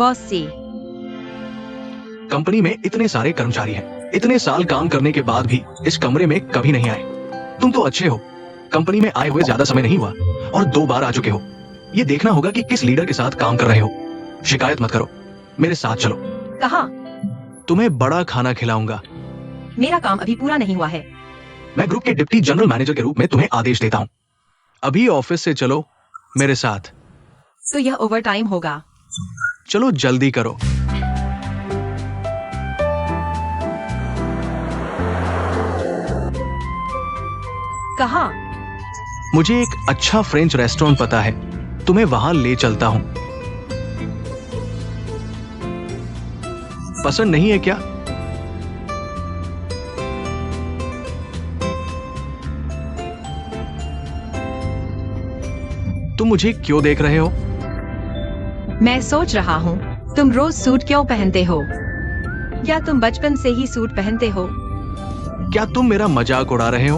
Boss C. Company में इतने सारे कर्मचारी हैं, इतने साल काम करने के बाद भी इस कमरे में कभी नहीं आए। तुम तो अच्छे हो, कंपनी में आए हुए ज्यादा समय नहीं हुआ और 2 बार आ चुके हो। ये देखना होगा कि किस लीडर के साथ काम कर रहे हो। शिकायत मत करो, मेरे साथ चलो। कहाँ? तुम्हें बड़ा खाना खिलाऊंगा। मेरा काम अभी पूरा नहीं हुआ है। मैं ग्रुप के डिप्टी जनरल मैनेजर के रूप में तुम्हें आदेश देता हूँ। अभी ऑफिस से चलो मेरे साथ। तो यह ओवर टाइम होगा। चलो जल्दी करो। कहाँ? मुझे एक अच्छा फ्रेंच रेस्टोरेंट पता है, तुम्हें वहां ले चलता हूं। पसंद नहीं है क्या? तुम मुझे क्यों देख रहे हो? मैं सोच रहा हूँ तुम रोज सूट क्यों पहनते हो? क्या तुम बचपन से ही सूट पहनते हो? क्या तुम मेरा मजाक उड़ा रहे हो?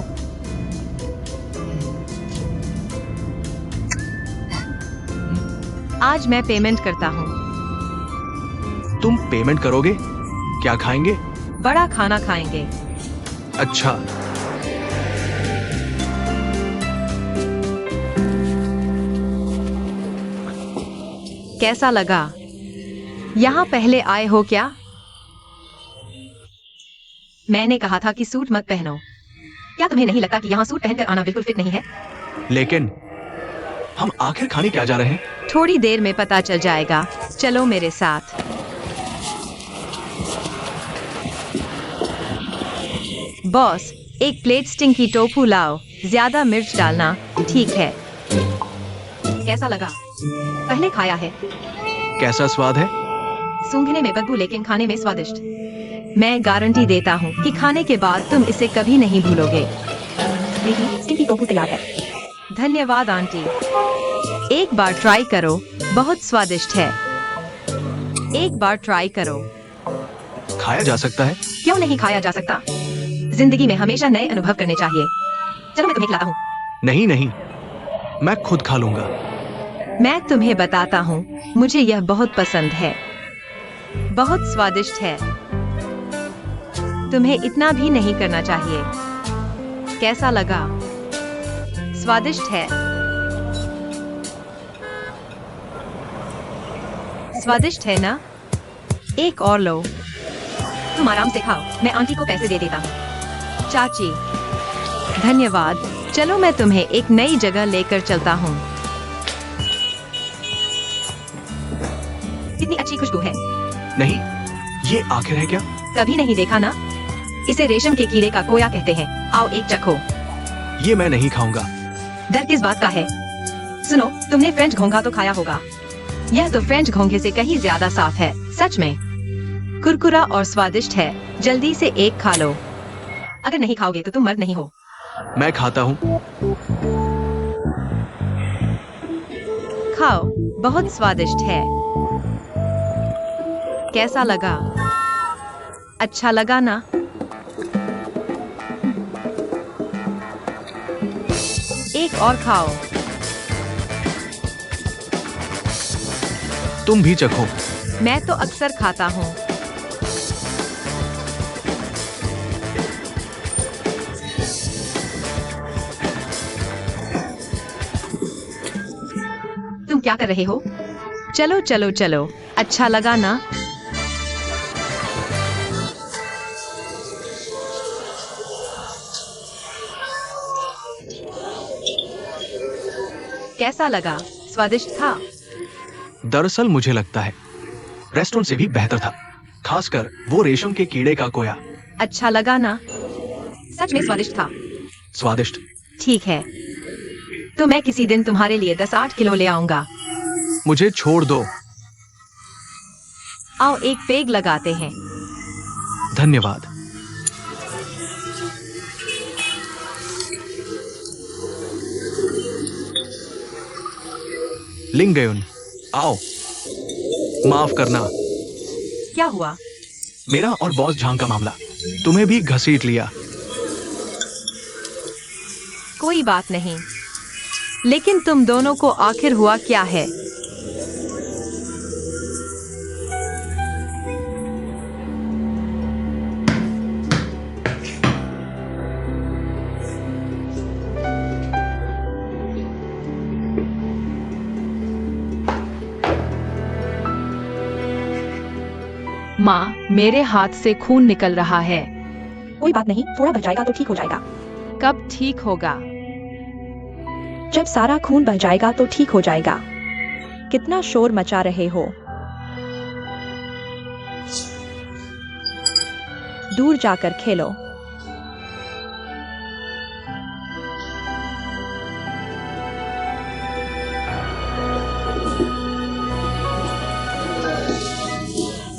आज मैं पेमेंट करता हूँ। तुम पेमेंट करोगे? क्या खाएंगे? बड़ा खाना खाएंगे। अच्छा। कैसा लगा? यहाँ पहले आए हो क्या? मैंने कहा था कि सूट मत पहनो। क्या तुम्हें नहीं लगता कि यहाँ सूट पहनकर आना बिल्कुल फिट नहीं है? लेकिन हम आखिर खाने क्या जा रहे हैं? थोड़ी देर में पता चल जाएगा। चलो मेरे साथ। बॉस, एक प्लेट स्टिंकी टोफू लाओ। ज्यादा मिर्च डालना, ठीक है? कैसा लगा? पहले खाया है। कैसा स्वाद है? सूंघने में बदबू लेकिन खाने में स्वादिष्ट। मैं गारंटी देता हूँ कि खाने के बाद तुम इसे कभी नहीं भूलोगे। देखिए, स्टिंकी टोफू तैयार है। धन्यवाद आंटी। एक बार ट्राई करो, बहुत स्वादिष्ट है। एक बार ट्राई करो। खाया जा सकता है? क्यों नहीं खाया जा सकता? जिंदगी में हमेशा नए अनुभव करने चाहिए। चलो मैं तुम्हें खिलाता हूँ। नहीं नहीं, मैं खुद खा लूंगा। मैं तुम्हें बताता हूँ, मुझे यह बहुत पसंद है। बहुत स्वादिष्ट है। तुम्हें इतना भी नहीं करना चाहिए। कैसा लगा? स्वादिष्ट है। स्वादिष्ट है ना? एक और लो। तुम आराम से खाओ, मैं आंटी को पैसे दे देता हूँ। चाची, धन्यवाद। चलो मैं तुम्हें एक नई जगह लेकर चलता हूँ। कितनी अच्छी खुशबू है। नहीं, ये आखिर है क्या? कभी नहीं देखा ना? इसे रेशम के कीड़े का कोया कहते हैं। आओ एक चखो। ये मैं नहीं खाऊंगा। डर किस बात का है? सुनो, तुमने फ्रेंच घोंघा तो खाया होगा। यह तो फ्रेंच घोंघे से कहीं ज्यादा साफ है। सच में कुरकुरा और स्वादिष्ट है। जल्दी से एक खा लो। अगर नहीं खाओगे तो तुम मर्द नहीं हो। मैं खाता हूँ। खाओ, बहुत स्वादिष्ट है। कैसा लगा? अच्छा लगा ना? एक और खाओ। तुम भी चखो। मैं तो अक्सर खाता हूँ। तुम क्या कर रहे हो? चलो चलो चलो। अच्छा लगा ना? कैसा लगा? स्वादिष्ट था? दरअसल मुझे लगता है रेस्टोरेंट से भी बेहतर था, खासकर वो रेशम के कीड़े का कोया। अच्छा लगा ना? सच में स्वादिष्ट था। स्वादिष्ट। ठीक है, तो मैं किसी दिन तुम्हारे लिए 10-8 किलो ले आऊंगा। मुझे छोड़ दो। आओ एक पेग लगाते हैं। धन्यवाद। लिंगयुन, आओ। माफ करना। क्या हुआ? मेरा और बॉस झांग का मामला तुम्हें भी घसीट लिया। कोई बात नहीं, लेकिन तुम दोनों को आखिर हुआ क्या है? माँ, मेरे हाथ से खून निकल रहा है। कोई बात नहीं, थोड़ा बह जाएगा तो ठीक हो जाएगा। कब ठीक होगा? जब सारा खून बह जाएगा तो ठीक हो जाएगा। कितना शोर मचा रहे हो। दूर जाकर खेलो।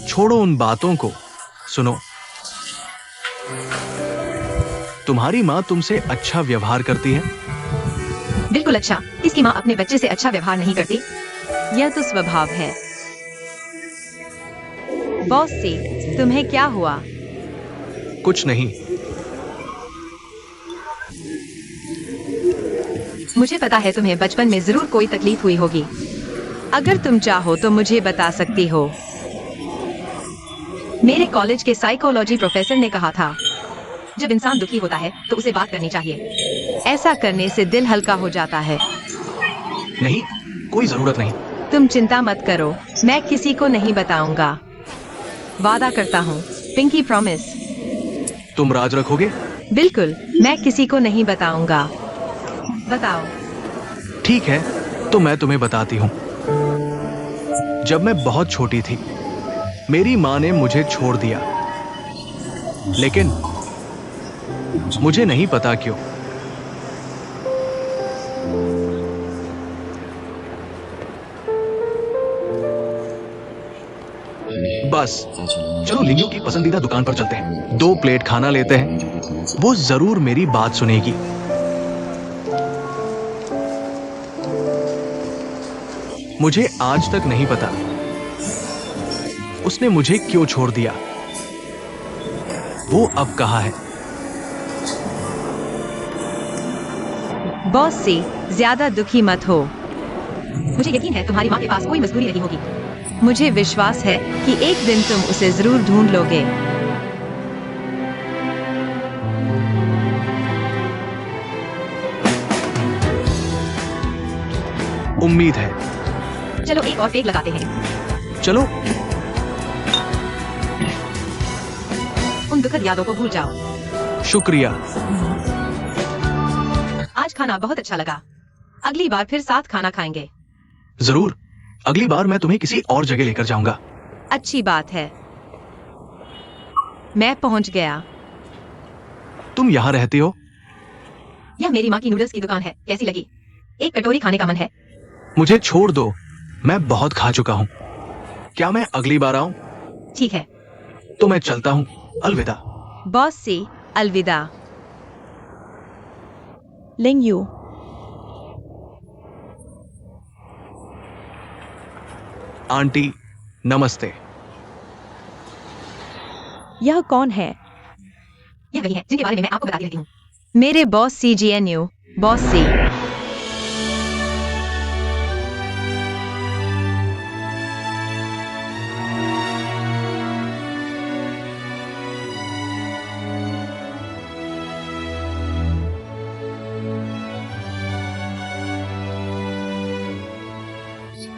छोड़ो उन बातों को, सुनो। तुम्हारी माँ तुमसे अच्छा व्यवहार करती है? बिल्कुल अच्छा। किसकी माँ अपने बच्चे से अच्छा व्यवहार नहीं करती? यह तो स्वभाव है। बॉस सी, तुम्हें क्या हुआ? कुछ नहीं। मुझे पता है तुम्हें बचपन में जरूर कोई तकलीफ हुई होगी। अगर तुम चाहो तो मुझे बता सकती हो। मेरे कॉलेज के साइकोलॉजी प्रोफेसर ने कहा था, जब इंसान दुखी होता है तो उसे बात करनी चाहिए। ऐसा करने से दिल हल्का हो जाता है। नहीं, कोई जरूरत नहीं। तुम चिंता मत करो, मैं किसी को नहीं बताऊंगा। वादा करता हूँ। Pinky promise. तुम राज रखोगे? बिल्कुल, मैं किसी को नहीं बताऊंगा। बताओ। ठीक है, तो मैं तुम्हें बताती हूँ। जब मैं बहुत छोटी थी, मेरी माँ ने मुझे छोड़ दिया। लेकिन मुझे नहीं पता क्यों। बस चलो लिंगू की पसंदीदा दुकान पर चलते हैं। 2 प्लेट खाना लेते हैं। वो जरूर मेरी बात सुनेगी। मुझे आज तक नहीं पता उसने मुझे क्यों छोड़ दिया। वो अब कहाँ है? बॉस सी, ज्यादा दुखी मत हो। मुझे यकीन है तुम्हारी माँ के पास कोई मजबूरी नहीं होगी। मुझे विश्वास है कि एक दिन तुम उसे जरूर ढूंढ लोगे। उम्मीद है। चलो एक और पेग लगाते हैं। चलो। उन दुखद यादों को भूल जाओ। शुक्रिया। आज खाना बहुत अच्छा लगा। अगली बार फिर साथ खाना खाएंगे। जरूर। अगली बार मैं तुम्हें किसी और जगह लेकर जाऊंगा। अच्छी बात है। मैं पहुंच गया। तुम यहाँ रहती हो? यह मेरी माँ की नूडल्स की दुकान है। कैसी लगी? एक कटोरी खाने का मन है। मुझे छोड़ दो, मैं बहुत खा चुका हूँ। क्या मैं अगली बार आऊं? ठीक है। तो मैं चलता हूँ। अलविदा। बॉस सी, अलविदा। लिंग यू। आंटी, नमस्ते। यह कौन है? यह वही है जिनके बारे में मैं आपको बताती रहती हूँ। मेरे boss C GNU। Boss C.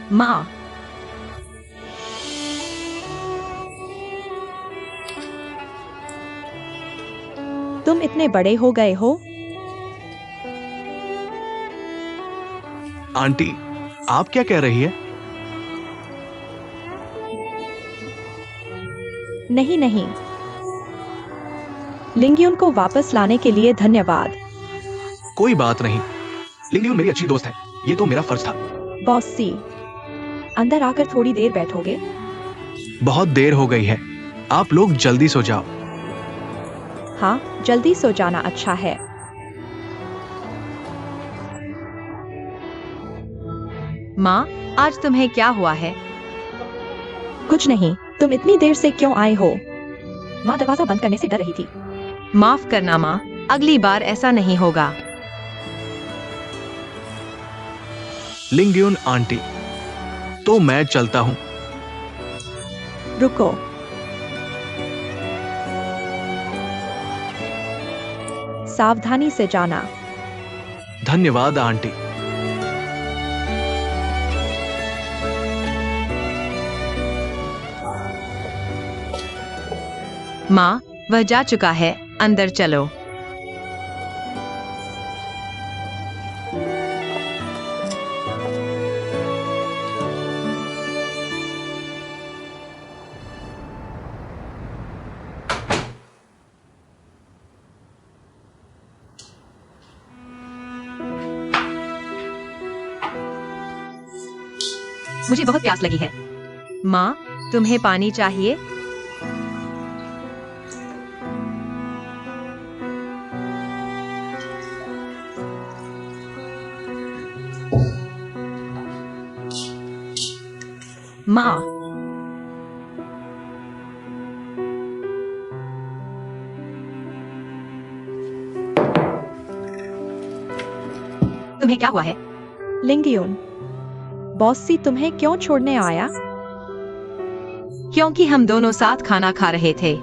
माँ, तुम इतने बड़े हो गए हो। आंटी, आप क्या कह रही है? नहीं नहीं, लिंग्यून को वापस लाने के लिए धन्यवाद। कोई बात नहीं। लिंगयून मेरी अच्छी दोस्त है। ये तो मेरा फर्ज था। बॉस सी, अंदर आकर थोड़ी देर बैठोगे? बहुत देर हो गई है। आप लोग जल्दी सो जाओ। हाँ, जल्दी सो जाना अच्छा है। माँ, आज तुम्हें क्या हुआ है? कुछ नहीं, तुम इतनी देर से क्यों आए हो? माँ दरवाजा बंद करने से डर रही थी। माफ करना माँ, अगली बार ऐसा नहीं होगा। लिंगयून आंटी, तो मैं चलता हूँ। रुको। सावधानी से जाना। धन्यवाद आंटी। माँ, वह जा चुका है, अंदर चलो। मुझे बहुत प्यास लगी है। माँ, तुम्हें पानी चाहिए? माँ, तुम्हें क्या हुआ है? लिंगियोन, बॉसी तुम्हें क्यों छोड़ने आया? क्योंकि हम दोनों साथ खाना खा रहे थे।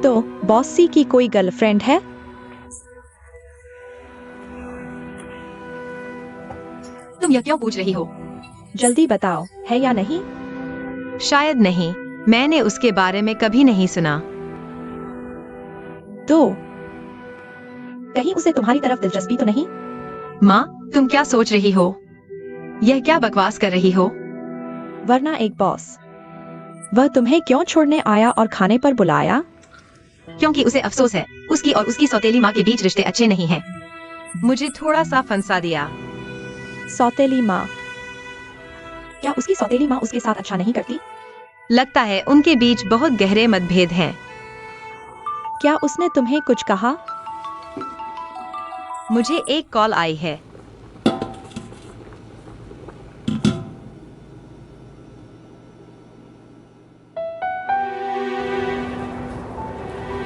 तो बॉसी की कोई गर्लफ्रेंड है? तुम यह क्यों पूछ रही हो? जल्दी बताओ, है या नहीं? शायद नहीं, मैंने उसके बारे में कभी नहीं सुना। तो कहीं उसे तुम्हारी तरफ दिलचस्पी तो नहीं? माँ, तुम क्या सोच रही हो? यह क्या बकवास कर रही हो? वरना एक बॉस, वह तुम्हें क्यों छोड़ने आया और खाने पर बुलाया? क्योंकि उसे अफसोस है, उसकी और उसकी सौतेली माँ के बीच रिश्ते अच्छे नहीं हैं। मुझे थोड़ा सा फंसा दिया। सौतेली माँ? क्या उसकी सौतेली माँ उसके साथ अच्छा नहीं करती? लगता है उनके बीच बहुत गहरे मतभेद हैं। क्या उसने तुम्हें कुछ कहा? मुझे एक कॉल आई है।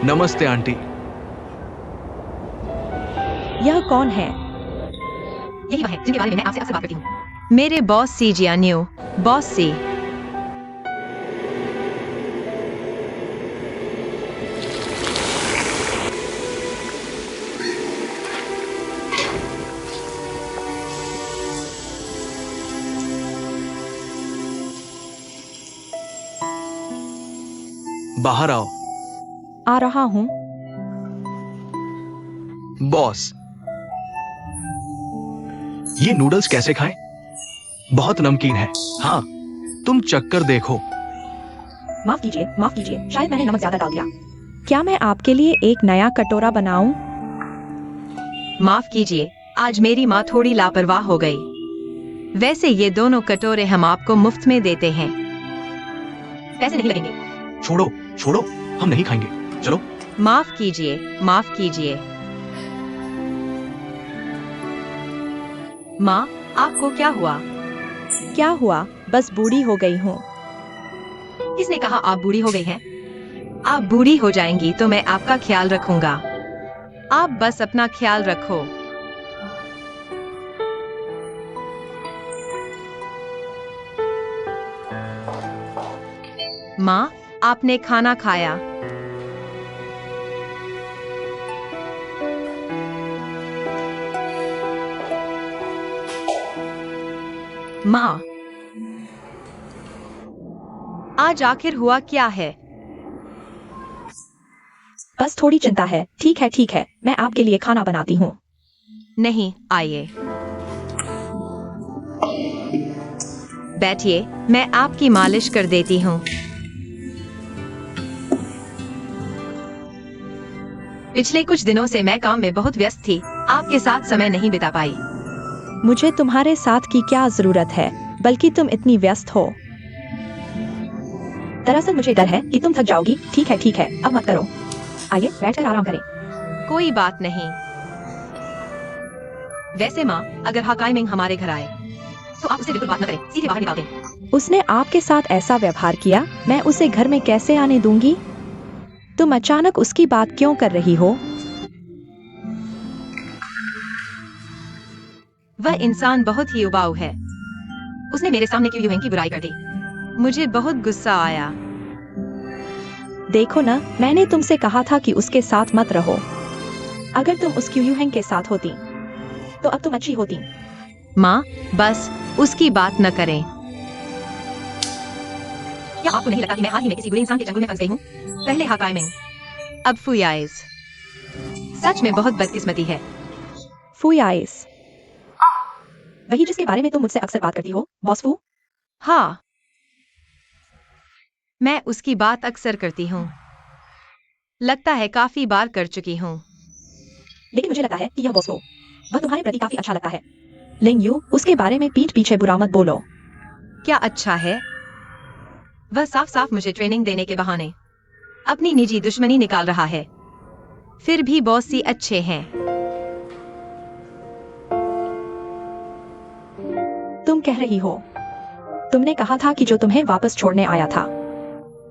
नमस्ते आंटी। यह कौन है? यही वह है जिनके बारे में मैं आपसे अक्सर बात करती हूँ। मेरे बॉस सी जियान्यू, बॉस सी। बाहर आओ। आ रहा हूँ। बॉस, ये नूडल्स कैसे खाएं? बहुत नमकीन है। हाँ, तुम चक्कर देखो। माफ कीजिए, शायद मैंने नमक ज्यादा डाल दिया। क्या मैं आपके लिए एक नया कटोरा बनाऊं? माफ कीजिए, आज मेरी माँ थोड़ी लापरवाह हो गई। वैसे ये दोनों कटोरे हम आपको मुफ्त में देते हैं। पैसे नहीं लगेंगे। छोड़ो छोड़ो, हम नहीं खाएंगे। चलो। माफ कीजिए, माफ कीजिए। माँ, आपको क्या हुआ? क्या हुआ? बस बूढ़ी हो गई हूँ। किसने कहा आप बूढ़ी हो गई हैं? आप बूढ़ी हो जाएंगी तो मैं आपका ख्याल रखूंगा। आप बस अपना ख्याल रखो। माँ, आपने खाना खाया? माँ, आज आखिर हुआ क्या है? बस थोड़ी चिंता है। ठीक है, मैं आपके लिए खाना बनाती हूँ। नहीं, आइए। बैठिए, मैं आपकी मालिश कर देती हूँ। पिछले कुछ दिनों से मैं काम में बहुत व्यस्त थी, आपके साथ समय नहीं बिता पाई। मुझे तुम्हारे साथ की क्या जरूरत है, बल्कि तुम इतनी व्यस्त हो। दरअसल मुझे डर है कि तुम थक जाओगी। ठीक है, अब मत करो। आइए बैठकर आराम करें। कोई बात नहीं। वैसे माँ, अगर हाकाई मिंग हमारे घर आए तो आप उससे बिल्कुल बात न करें, सीधे बाहर निकाल दें। उसने आपके साथ ऐसा व्यवहार किया, मैं उसे घर में कैसे आने दूंगी? तुम अचानक उसकी बात क्यों कर रही हो? वह इंसान बहुत ही उबाऊ है। उसने मेरे सामने क्यों यूं की बुराई कर दी? मुझे बहुत गुस्सा आया। देखो ना, मैंने तुमसे कहा था कि उसके साथ मत रहो। अगर तुम उस क्यूयूहेंग के साथ होती तो अब तुम अच्छी होती। माँ, बस उसकी बात न करें। क्या आपको नहीं लगता कि मैं हाल ही में किसी बुरे इंसान के चंगुल में फंस गई हूँ? पहले हाकाइमिंग, अब फुयाइज। सच में बहुत बदकिस्मती है। फुयाइस, वही जिसके बारे में तुम मुझसे अक्सर बात करती हो, बॉस फू। हाँ, मैं उसकी बात अक्सर करती हूँ। लगता है काफी बार कर चुकी हूँ। लेकिन मुझे लगता है कि यह बॉस फू, वह तुम्हारे प्रति काफी अच्छा लगता है। लिंग यू, उसके बारे में पीठ पीछे बुरा मत बोलो। क्या अच्छा है? वह साफ साफ मुझे ट्रेनिंग देने के बहाने अपनी निजी दुश्मनी निकाल रहा है। फिर भी बॉसी अच्छे हैं। तुम कह रही हो, तुमने कहा था कि जो तुम्हें वापस छोड़ने आया था।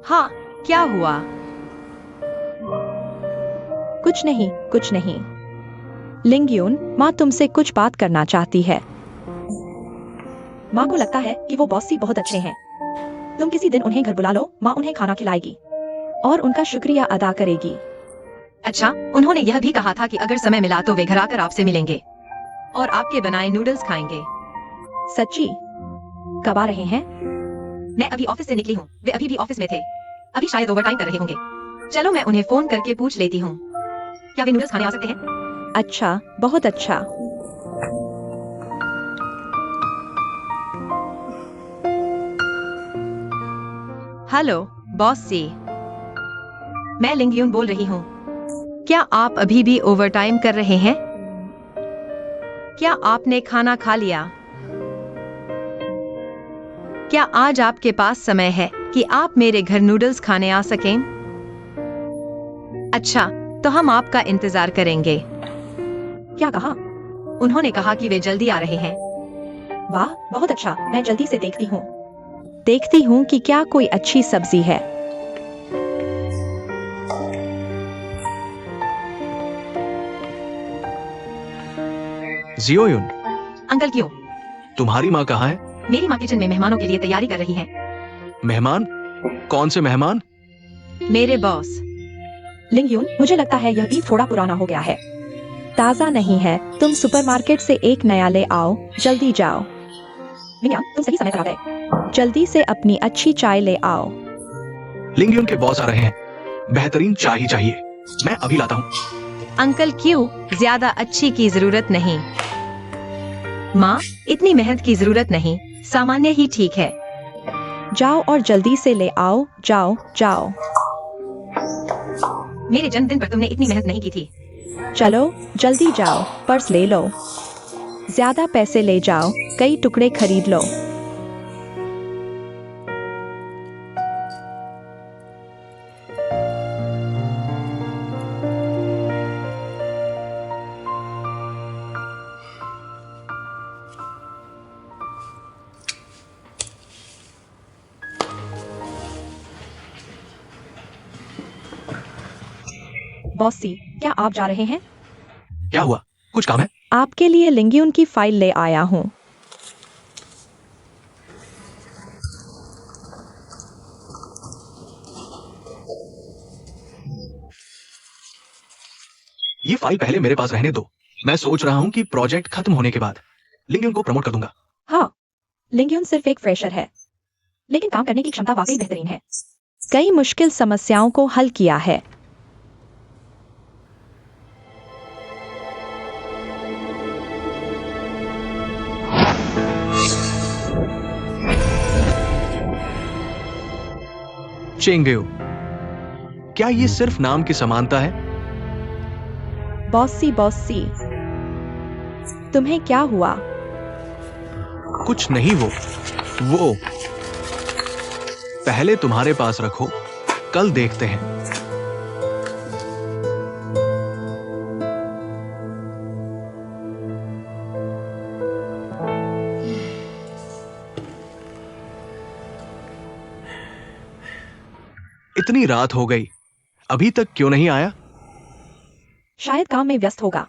हाँ, क्या हुआ? कुछ नहीं, कुछ नहीं। लिंगयून, माँ तुमसे कुछ बात करना चाहती है। माँ को लगता है कि वो बॉसी बहुत अच्छे हैं। तुम किसी दिन उन्हें घर बुला लो, माँ उन्हें खाना खिलाएगी और उनका शुक्रिया अदा करेगी। अच्छा, उन्होंने यह भी कहा था कि अगर समय मिला तो वे घर आकर आपसे मिलेंगे और आपके बनाए नूडल्स खाएंगे। सच्ची? कब आ रहे हैं? मैं अभी ऑफिस से निकली हूँ। वे अभी भी ऑफिस में थे। अभी शायद ओवरटाइम कर रहे होंगे। चलो मैं उन्हें फोन करके पूछ लेती हूँ। क्या वे नूडल्स खाने आ सकते हैं? अच्छा, बहुत अच्छा। हेलो बॉसी, मैं लिंगयून बोल रही हूँ। क्या आप अभी भी ओवरटाइम कर रहे हैं? क्या आपने खाना खा लिया? क्या आज आपके पास समय है कि आप मेरे घर नूडल्स खाने आ सकें? अच्छा, तो हम आपका इंतजार करेंगे। क्या कहा? उन्होंने कहा कि वे जल्दी आ रहे हैं। वाह, बहुत अच्छा। मैं जल्दी से देखती हूँ। देखती हूँ कि क्या कोई अच्छी सब्जी है। जियोयुन, अंकल क्यों? तुम्हारी माँ कहाँ है? मेरी माँ किचन में मेहमानों के लिए तैयारी कर रही है। मेहमान? कौन से मेहमान? मेरे बॉस। लिंगयून, मुझे लगता है यह भी थोड़ा पुराना हो गया है। ताज़ा नहीं है। तुम सुपरमार्केट से एक नया ले आओ। जल्दी जाओ। लिंगयान, तुम सही समय पर आ गए। जल्दी से अपनी अच्छी चाय ले आओ। लिंगयुन के बॉस आ रहे हैं। बेहतरीन चाय ही चाहिए। मैं अभी लाता हूँ। अंकल क्यों? ज्यादा अच्छी की जरूरत नहीं। माँ, इतनी मेहनत की जरूरत नहीं, सामान्य ही ठीक है। जाओ और जल्दी से ले आओ। जाओ, जाओ। मेरे जन्मदिन पर तुमने इतनी मेहनत नहीं की थी। चलो, जल्दी जाओ। पर्स ले लो। ज्यादा पैसे ले जाओ। कई टुकड़े खरीद लो। बॉसी, क्या आप जा रहे हैं? क्या हुआ? कुछ काम है? आपके लिए लिंगयून की फाइल ले आया हूँ। ये फाइल पहले मेरे पास रहने दो। मैं सोच रहा हूँ कि प्रोजेक्ट खत्म होने के बाद लिंगयुन को प्रमोट कर दूंगा। हाँ, लिंगयून सिर्फ एक फ्रेशर है, लेकिन काम करने की क्षमता वाकई बेहतरीन है। कई मुश्किल समस्याओं को हल किया है। चेंगेओ, क्या ये सिर्फ नाम की समानता है? बॉसी, बॉसी, तुम्हें क्या हुआ? कुछ नहीं। वो पहले तुम्हारे पास रखो, कल देखते हैं। इतनी रात हो गई, अभी तक क्यों नहीं आया? शायद काम में व्यस्त होगा।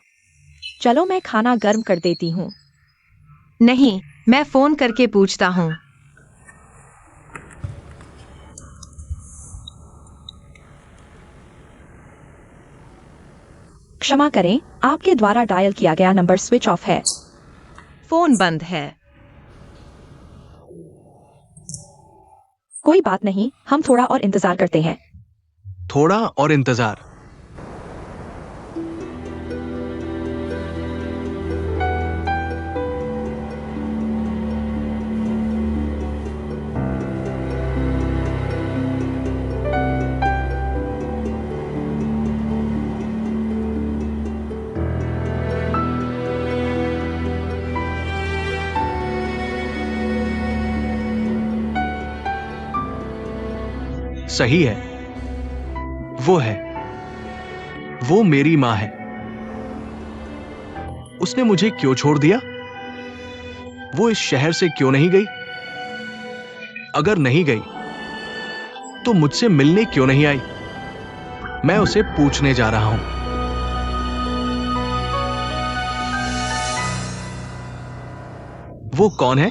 चलो मैं खाना गर्म कर देती हूँ। नहीं, मैं फोन करके पूछता हूँ। क्षमा करें, आपके द्वारा डायल किया गया नंबर स्विच ऑफ है। फोन बंद है। कोई बात नहीं, हम थोड़ा और इंतजार करते हैं। थोड़ा और इंतजार। सही है, वो मेरी मां है। उसने मुझे क्यों छोड़ दिया? वो इस शहर से क्यों नहीं गई? अगर नहीं गई तो मुझसे मिलने क्यों नहीं आई? मैं उसे पूछने जा रहा हूं। वो कौन है?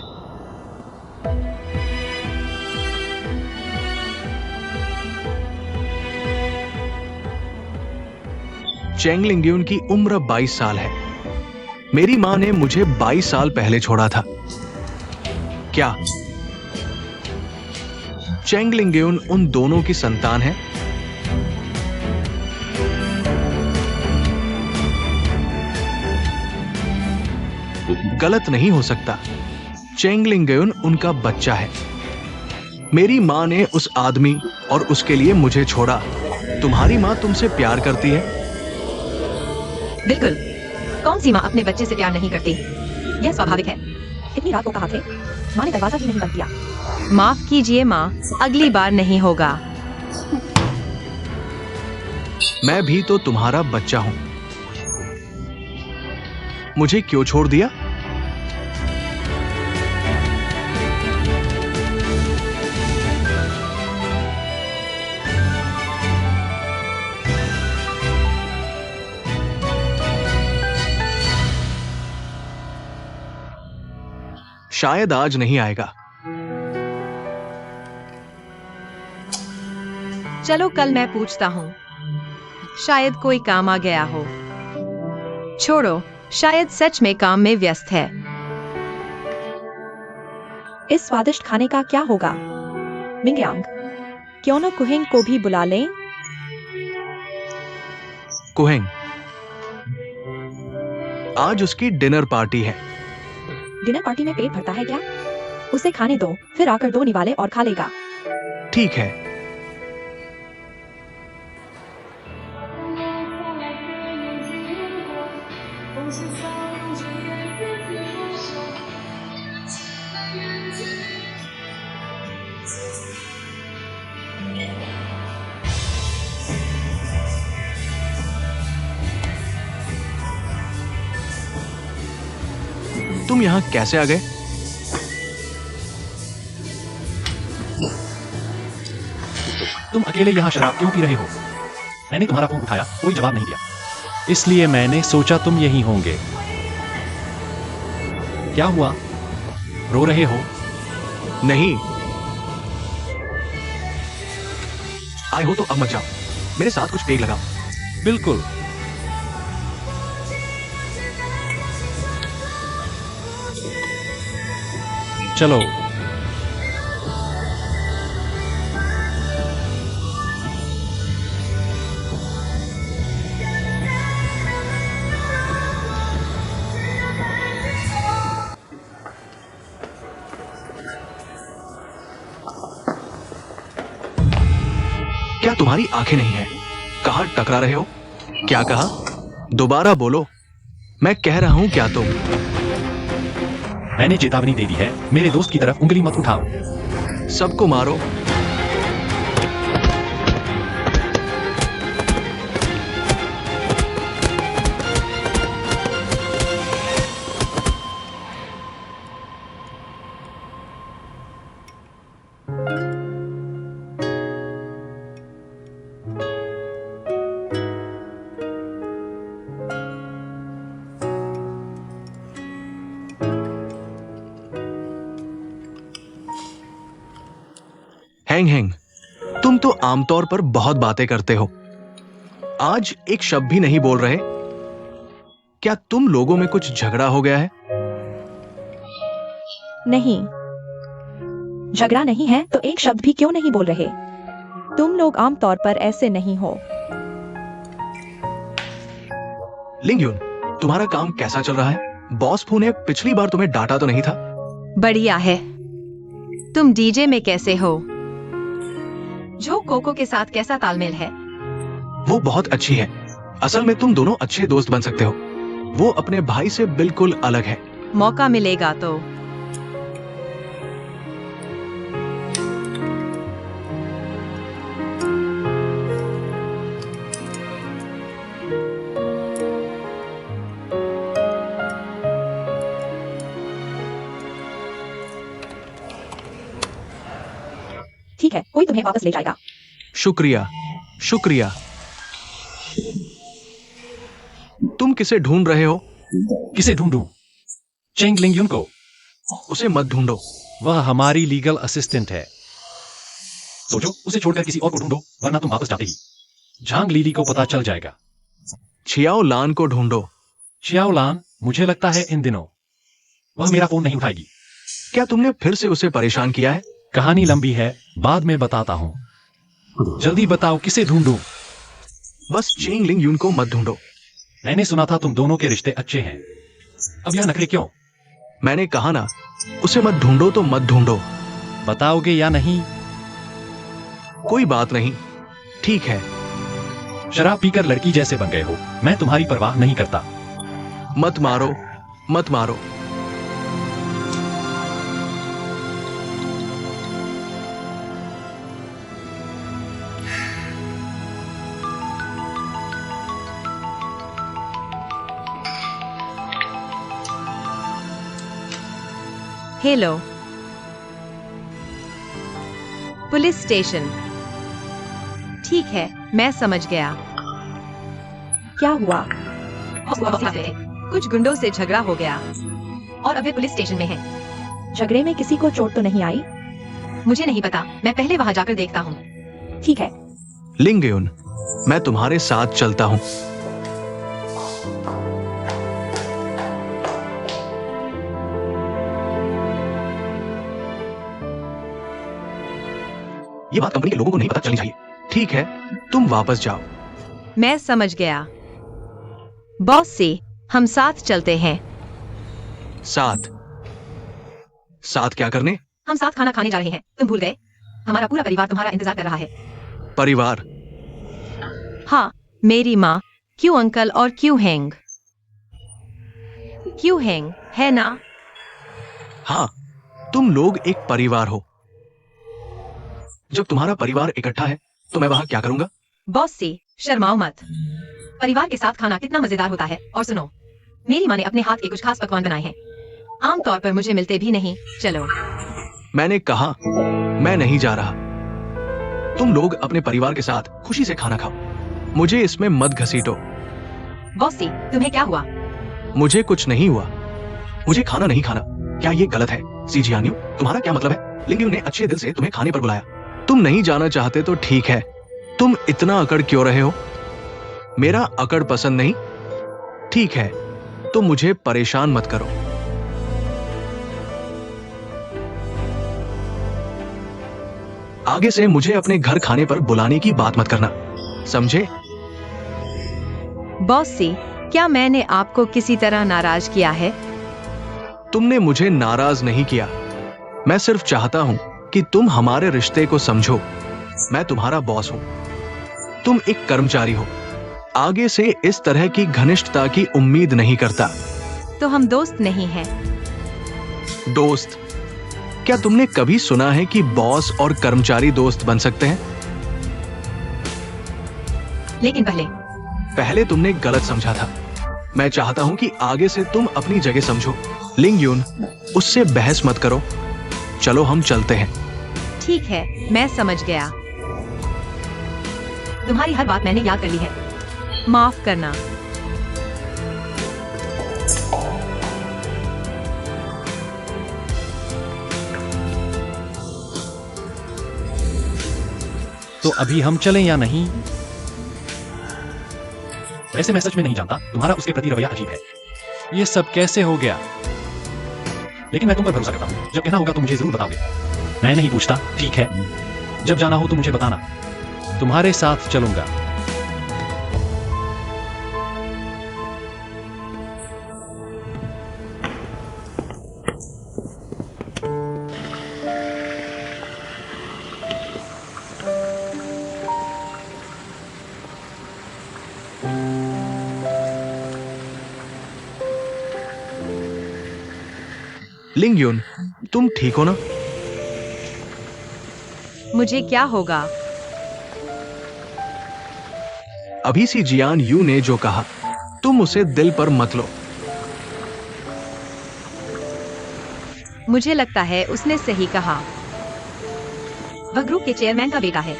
चेंग लिंग्यून की उम्र 22 साल है। मेरी मां ने मुझे 22 साल पहले छोड़ा था। क्या चेंग लिंग्यून उन दोनों की संतान है? गलत नहीं हो सकता। चेंग लिंग्यून उनका बच्चा है। मेरी मां ने उस आदमी और उसके लिए मुझे छोड़ा। तुम्हारी मां तुमसे प्यार करती है? बिल्कुल। कौन सी माँ अपने बच्चे से प्यार नहीं करती? यह स्वाभाविक है। इतनी रात को कहाँ थे? माँ ने दरवाजा भी नहीं बंद किया। माफ कीजिए माँ, अगली बार नहीं होगा। मैं भी तो तुम्हारा बच्चा हूं। मुझे क्यों छोड़ दिया? शायद आज नहीं आएगा। चलो कल मैं पूछता हूँ। शायद कोई काम आ गया हो। छोड़ो, शायद सच में काम में व्यस्त है। इस स्वादिष्ट खाने का क्या होगा? मिंगयांग, क्यों न कुहिंग को भी बुला लें? कुहेंग, आज उसकी डिनर पार्टी है। डिनर पार्टी में पेट भरता है क्या? उसे खाने दो, फिर आकर 2 निवाले और खा लेगा। ठीक है। तुम यहां कैसे आ गए? तुम अकेले यहाँ शराब क्यों पी रहे हो? मैंने तुम्हारा फोन उठाया, कोई जवाब नहीं दिया। इसलिए मैंने सोचा तुम यहीं होंगे। क्या हुआ? रो रहे हो? नहीं। आए हो तो अब मत जाओ। मेरे साथ कुछ पेग लगाओ। बिल्कुल। चलो। क्या तुम्हारी आंखें नहीं है? कहां टकरा रहे हो? क्या कहा? दोबारा बोलो। मैं कह रहा हूं क्या तुम? मैंने चेतावनी दे दी है, मेरे दोस्त की तरफ उंगली मत उठाओ। सबको मारो। हैंग हैंग, तुम तो आमतौर पर बहुत बातें करते हो। आज एक शब्द भी नहीं बोल रहे। क्या तुम लोगों में कुछ झगड़ा हो गया है? नहीं, झगड़ा नहीं है तो एक शब्द भी क्यों नहीं बोल रहे? तुम लोग आमतौर पर ऐसे नहीं हो। लिंगयुन, तुम्हारा काम कैसा चल रहा है? बॉस फू ने पिछली बार तुम्हें डांटा तो नहीं था? बढ़िया है। तुम डीजे में कैसे हो? जो कोको के साथ कैसा तालमेल है? वो बहुत अच्छी है। असल में तुम दोनों अच्छे दोस्त बन सकते हो। वो अपने भाई से बिल्कुल अलग है। मौका मिलेगा तो। ठीक है, कोई तुम्हें वापस ले जाएगा। शुक्रिया, शुक्रिया। तुम किसे ढूंढ रहे हो? किसे ढूंढूं? चेंग लिंगयुन को। उसे मत ढूंढो। वह हमारी लीगल असिस्टेंट है। सोचो, उसे छोड़कर किसी और को ढूंढो, वरना तुम वापस जाते ही झांग लीली को पता चल जाएगा। छियाओ लान को ढूंढो। शियाओलान, मुझे लगता है इन दिनों वह मेरा फोन नहीं उठाएगी। क्या तुमने फिर से उसे परेशान किया है? कहानी लंबी है, बाद में बताता हूं। जल्दी बताओ, किसे ढूंढूं? बस चेंग लिंगयुन को मत ढूंढो। मैंने सुना था तुम दोनों के रिश्ते अच्छे हैं। अब यह नखरे क्यों? मैंने कहा ना, उसे मत ढूंढो तो मत ढूंढो। बताओगे या नहीं? कोई बात नहीं, ठीक है। शराब पीकर लड़की जैसे बन गए हो। मैं तुम्हारी परवाह नहीं करता। मत मारो, मत मारो। हेलो। Police station. ठीक है, मैं समझ गया। क्या हुआ? कुछ गुंडों से झगड़ा हो गया और अभी पुलिस स्टेशन में है। झगड़े में किसी को चोट तो नहीं आई? मुझे नहीं पता, मैं पहले वहां जाकर देखता हूँ। ठीक है। लिंगयुन, मैं तुम्हारे साथ चलता हूँ। ये बात कंपनी के लोगों को नहीं पता चलनी चाहिए। ठीक है, तुम वापस जाओ। मैं समझ गया। बॉस से हम साथ चलते हैं। साथ? साथ क्या करने? हम साथ खाना खाने जा रहे हैं। तुम भूल गए? हमारा पूरा परिवार तुम्हारा इंतजार कर रहा है। परिवार? हाँ, मेरी माँ, क्यों अंकल और क्यों हैंग। क्यों हैंग है ना? हाँ, तुम लोग एक परिवार हो। जब तुम्हारा परिवार इकट्ठा है तो मैं वहां क्या करूंगा? बॉस से शर्माओ मत। परिवार के साथ खाना कितना मजेदार होता है। और सुनो, मेरी माँ ने अपने हाथ के कुछ खास पकवान बनाए हैं। आमतौर पर मुझे मिलते भी नहीं। चलो। मैंने कहा मैं नहीं जा रहा। तुम लोग अपने परिवार के साथ खुशी से खाना खाओ। मुझे इसमें मत घसीटो। बॉस से तुम्हें क्या हुआ? मुझे कुछ नहीं हुआ। मुझे खाना नहीं खाना। क्या ये गलत है? सीजियान्यू, तुम्हारा क्या मतलब है? लिंगयू ने अच्छे दिल से तुम्हें खाने पर बुलाया। तुम नहीं जाना चाहते तो ठीक है। तुम इतना अकड़ क्यों रहे हो? मेरा अकड़ पसंद नहीं? ठीक है, तो मुझे परेशान मत करो। आगे से मुझे अपने घर खाने पर बुलाने की बात मत करना, समझे? बॉस से क्या मैंने आपको किसी तरह नाराज किया है? तुमने मुझे नाराज नहीं किया। मैं सिर्फ चाहता हूं कि तुम हमारे रिश्ते को समझो। मैं तुम्हारा बॉस हूं, तुम एक कर्मचारी हो। आगे से इस तरह की घनिष्ठता की उम्मीद नहीं करता। तो हम दोस्त नहीं हैं। दोस्त? क्या तुमने कभी सुना है कि बॉस और कर्मचारी दोस्त बन सकते हैं? लेकिन पहले तुमने गलत समझा था। मैं चाहता हूं कि आगे से तुम अपनी जगह समझो। लिंगयून, उससे बहस मत करो। चलो हम चलते हैं। ठीक है, मैं समझ गया। तुम्हारी हर बात मैंने याद कर ली है। माफ करना। तो अभी हम चलें या नहीं? वैसे मैं सच में नहीं जानता, तुम्हारा उसके प्रति रवैया अजीब है। ये सब कैसे हो गया? लेकिन मैं तुम पर भरोसा करता हूं। जब कहना होगा तो मुझे जरूर बताओगे। मैं नहीं पूछता। ठीक है, जब जाना हो तो मुझे बताना। तुम्हारे साथ चलूंगा। लिंग यून, तुम ठीक हो ना? मुझे क्या होगा? अभी सी जियान यू ने जो कहा, तुम उसे दिल पर मत लो। मुझे लगता है उसने सही कहा। वह ग्रुप के चेयरमैन का बेटा है,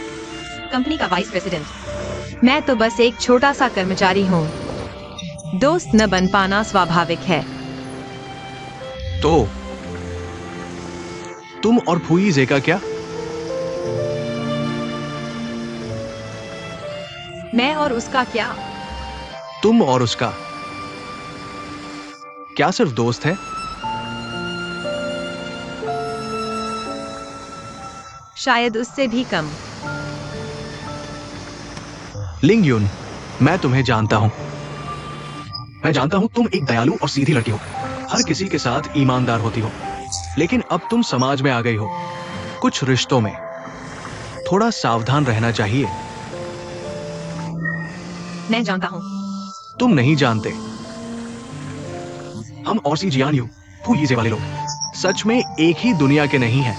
कंपनी का वाइस प्रेसिडेंट। मैं तो बस एक छोटा सा कर्मचारी हूँ। दोस्त न बन पाना स्वाभाविक है। तो तुम और फुई जे का क्या? मैं और उसका क्या? तुम और उसका क्या सिर्फ दोस्त है? शायद उससे भी कम। लिंग यून, मैं तुम्हें जानता हूं। मैं जानता हूं तुम एक दयालु और सीधी लड़की हो, हर किसी के साथ ईमानदार होती हो। लेकिन अब तुम समाज में आ गई हो। कुछ रिश्तों में थोड़ा सावधान रहना चाहिए। मैं जानता हूँ। तुम नहीं जानते। हम और सी जियान यू, फुई जे वाले लोग सच में एक ही दुनिया के नहीं हैं।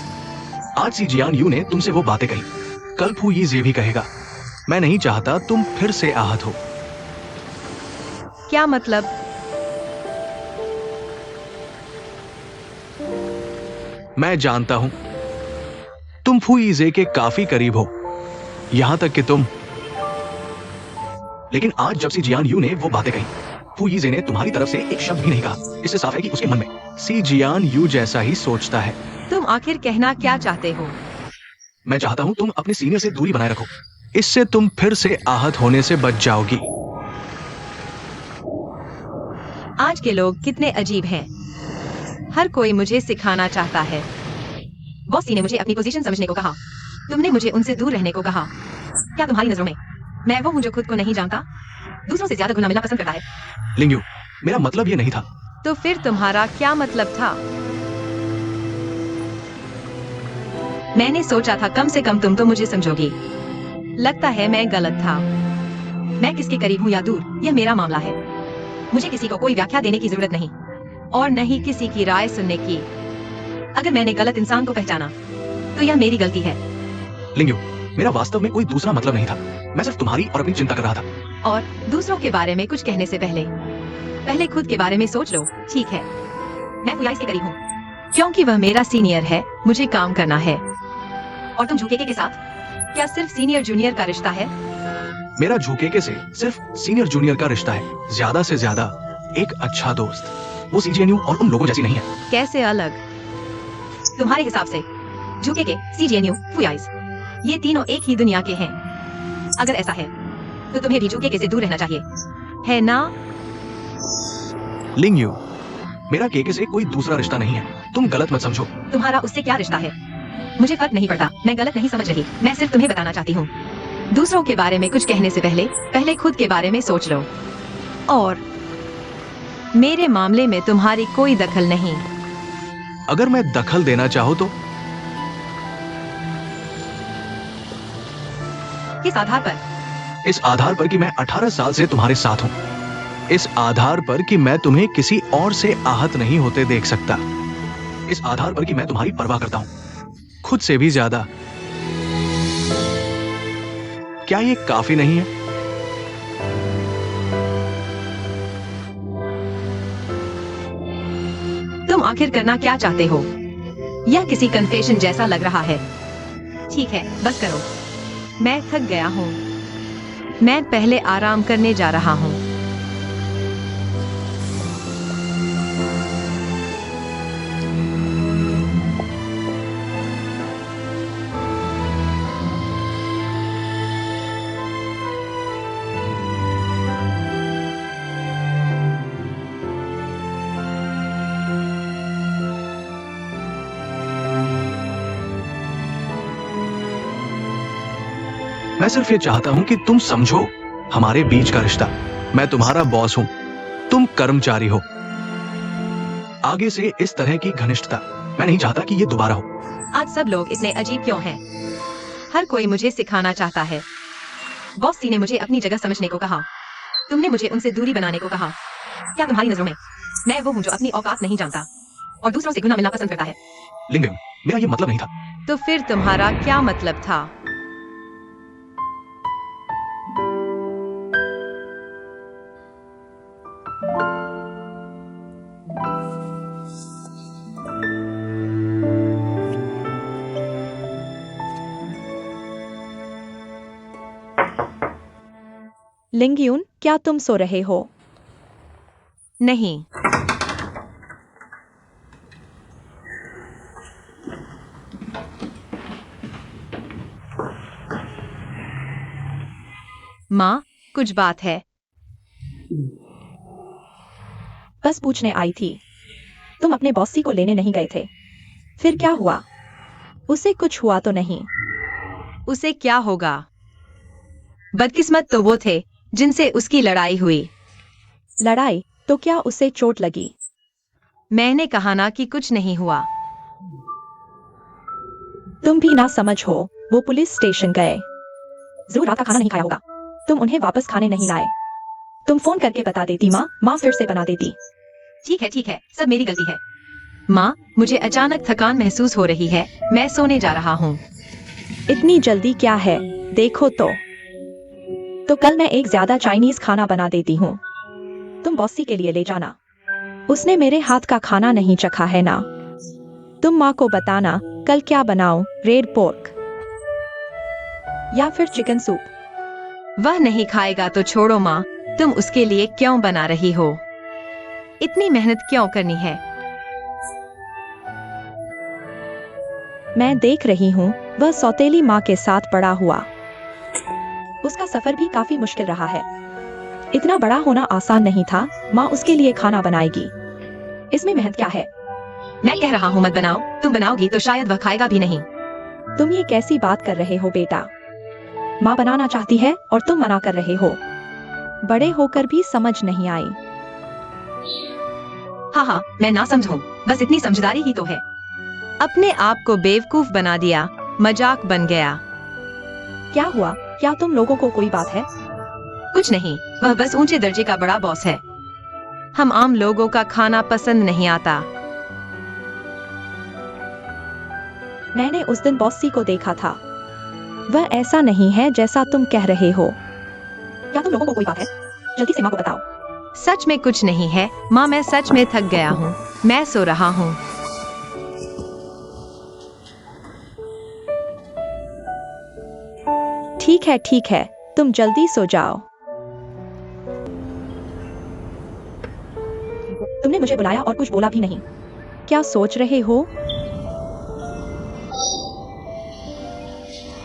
आज सी जियान यू ने तुमसे वो बातें कही, कल फुई जे भी कहेगा। मैं नहीं चाहता तुम फिर से आहत हो। क्या मतलब? मैं जानता हूं तुम फुई जे के काफी करीब हो, यहां तक कि तुम। लेकिन आज जब सी जियान यू ने वो बातें कही, फुई जे ने तुम्हारी तरफ से एक शब्द भी नहीं कहा। इससे साफ है कि उसके मन में सी जियान यू जैसा ही सोचता है। तुम आखिर कहना क्या चाहते हो? मैं चाहता हूं तुम अपने सीनियर से दूरी बनाए रखो। इससे तुम फिर से आहत होने से बच जाओगी। आज के लोग कितने अजीब हैं। हर कोई मुझे सिखाना चाहता है। बॉसी ने मुझे अपनी पोजीशन समझने को कहा। तुमने मुझे उनसे दूर रहने को कहा। क्या तुम्हारी नजरों में मैं वो हूँ जो खुद को नहीं जानता, दूसरों से ज्यादा घुलना मिलना पसंद करता है? लिंग यू, मेरा मतलब ये नहीं था। तो फिर तुम्हारा क्या मतलब था? मैंने सोचा था कम से कम तुम तो मुझे समझोगी। लगता है मैं गलत था। मैं किसके करीब हूँ या दूर, यह मेरा मामला है। मुझे किसी को कोई व्याख्या देने की जरूरत नहीं, और न ही किसी की राय सुनने की। अगर मैंने गलत इंसान को पहचाना तो यह मेरी गलती है। लिंग यू, मेरा वास्तव में कोई दूसरा मतलब नहीं था। मैं सिर्फ तुम्हारी और अपनी चिंता कर रहा था। और दूसरों के बारे में कुछ कहने से पहले खुद के बारे में सोच लो, ठीक है? मैं फुयाइस के करीब हूँ क्योंकि वह मेरा सीनियर है, मुझे काम करना है। और तुम झुकेके के साथ क्या सिर्फ सीनियर जूनियर का रिश्ता है? मेरा झुकेके से सिर्फ सीनियर जूनियर का रिश्ता है, ज्यादा से ज्यादा एक अच्छा दोस्त। वो सीजीएनयू और उन लोगों जैसी नहीं है। कैसे अलग? तुम्हारे हिसाब से झुकेके, सीजीएनयू, फुयाइस, ये तीनों एक ही दुनिया के हैं। अगर ऐसा है तो तुम्हें भी झुकेके से दूर रहना चाहिए, है ना? लिंग यू, मेरा केके से कोई दूसरा रिश्ता नहीं है। तुम गलत मत समझो। तुम्हारा उससे क्या रिश्ता है? मुझे फर्क नहीं पड़ता। मैं गलत नहीं समझ रही। मैं सिर्फ तुम्हें बताना चाहती हूँ, दूसरों के बारे में कुछ कहने से पहले खुद के बारे में सोच लो। और मेरे मामले में तुम्हारी कोई दखल नहीं। अगर मैं दखल देना चाहूँ तो? किस आधार पर? इस आधार पर कि मैं 18 साल से तुम्हारे साथ हूँ। इस आधार पर कि मैं तुम्हें किसी और से आहत नहीं होते देख सकता। इस आधार पर कि मैं तुम्हारी परवाह करता हूँ, खुद से भी ज्यादा। क्या ये काफी नहीं है? तुम आखिर करना क्या चाहते हो? यह किसी कन्फेशन जैसा लग रहा है। ठीक है, बस करो। मैं थक गया हूँ। मैं पहले आराम करने जा रहा हूँ। मैं सिर्फ ये चाहता हूं कि तुम समझो हमारे बीच का रिश्ता। मैं तुम्हारा बॉस हूं, तुम कर्मचारी हो। आगे से इस तरह की घनिष्ठता मैं नहीं चाहता कि ये दोबारा हो। आज सब लोग इतने अजीब क्यों हैं? हर कोई मुझे सिखाना चाहता है। बॉस सी ने मुझे अपनी जगह समझने को कहा। तुमने मुझे उनसे दूरी बनाने को कहा। क्या तुम्हारी नजरों में मैं वो हूँ जो अपनी औकात नहीं जानता और दूसरों से घुलना मिलना पसंद करता है? लिंगन, मेरा ये मतलब नहीं था। तो फिर तुम्हारा क्या मतलब था? लिंगयून, क्या तुम सो रहे हो? नहीं। माँ, कुछ बात है? बस पूछने आई थी। तुम अपने बॉसी को लेने नहीं गए थे, फिर क्या हुआ? उसे कुछ हुआ तो नहीं? उसे क्या होगा? बदकिस्मत तो वो थे जिनसे उसकी लड़ाई हुई। लड़ाई? तो क्या उसे चोट लगी? मैंने कहा ना कि कुछ नहीं हुआ। तुम भी ना समझ हो। वो पुलिस स्टेशन गए। जरूर रात का खाना नहीं खाया होगा। तुम उन्हें वापस खाने नहीं लाए। तुम फोन करके बता देती माँ, माँ फिर से बना देती। ठीक है, सब मेरी गलती है। माँ, मुझे अचानक थकान महसूस हो रही है, मैं सोने जा रहा हूँ। इतनी जल्दी क्या है? देखो तो कल मैं एक ज्यादा चाइनीज खाना बना देती हूँ। तुम बॉसी के लिए ले जाना। उसने मेरे हाथ का खाना नहीं चखा है ना। तुम माँ को बताना कल क्या बनाऊं, रेड पोर्क या फिर चिकन सूप? वह नहीं खाएगा तो छोड़ो माँ, तुम उसके लिए क्यों बना रही हो? इतनी मेहनत क्यों करनी है? मैं देख रही हूँ, वह सौतेली माँ के साथ बड़ा हुआ। उसका सफर भी काफी मुश्किल रहा है। इतना बड़ा होना आसान नहीं था। माँ उसके लिए खाना बनाएगी, इसमें मेहनत क्या है? मैं कह रहा हूँ मत बनाओ, तुम बनाओगी तो शायद वह खाएगा भी नहीं। तुम ये कैसी बात कर रहे हो बेटा? माँ बनाना चाहती है और तुम मना कर रहे हो। बड़े होकर भी समझ नहीं आई। हाँ, मैं ना समझूं, बस इतनी समझदारी ही तो है। अपने आप को बेवकूफ बना दिया, मजाक बन गया। क्या हुआ? क्या तुम लोगों को कोई बात है? कुछ नहीं, वह बस ऊंचे दर्जे का बड़ा बॉस है। हम आम लोगों का खाना पसंद नहीं आता। मैंने उस दिन बॉसी को देखा था। वह ऐसा नहीं है जैसा तुम कह रहे हो। क्या तुम लोगों को कोई बात है? जल्दी से माँ को बताओ। सच में कुछ नहीं है माँ, मैं सच में थक गया हूँ, मैं सो रहा हूँ। ठीक है, तुम जल्दी सो जाओ। तुमने मुझे बुलाया और कुछ बोला भी नहीं। क्या सोच रहे हो?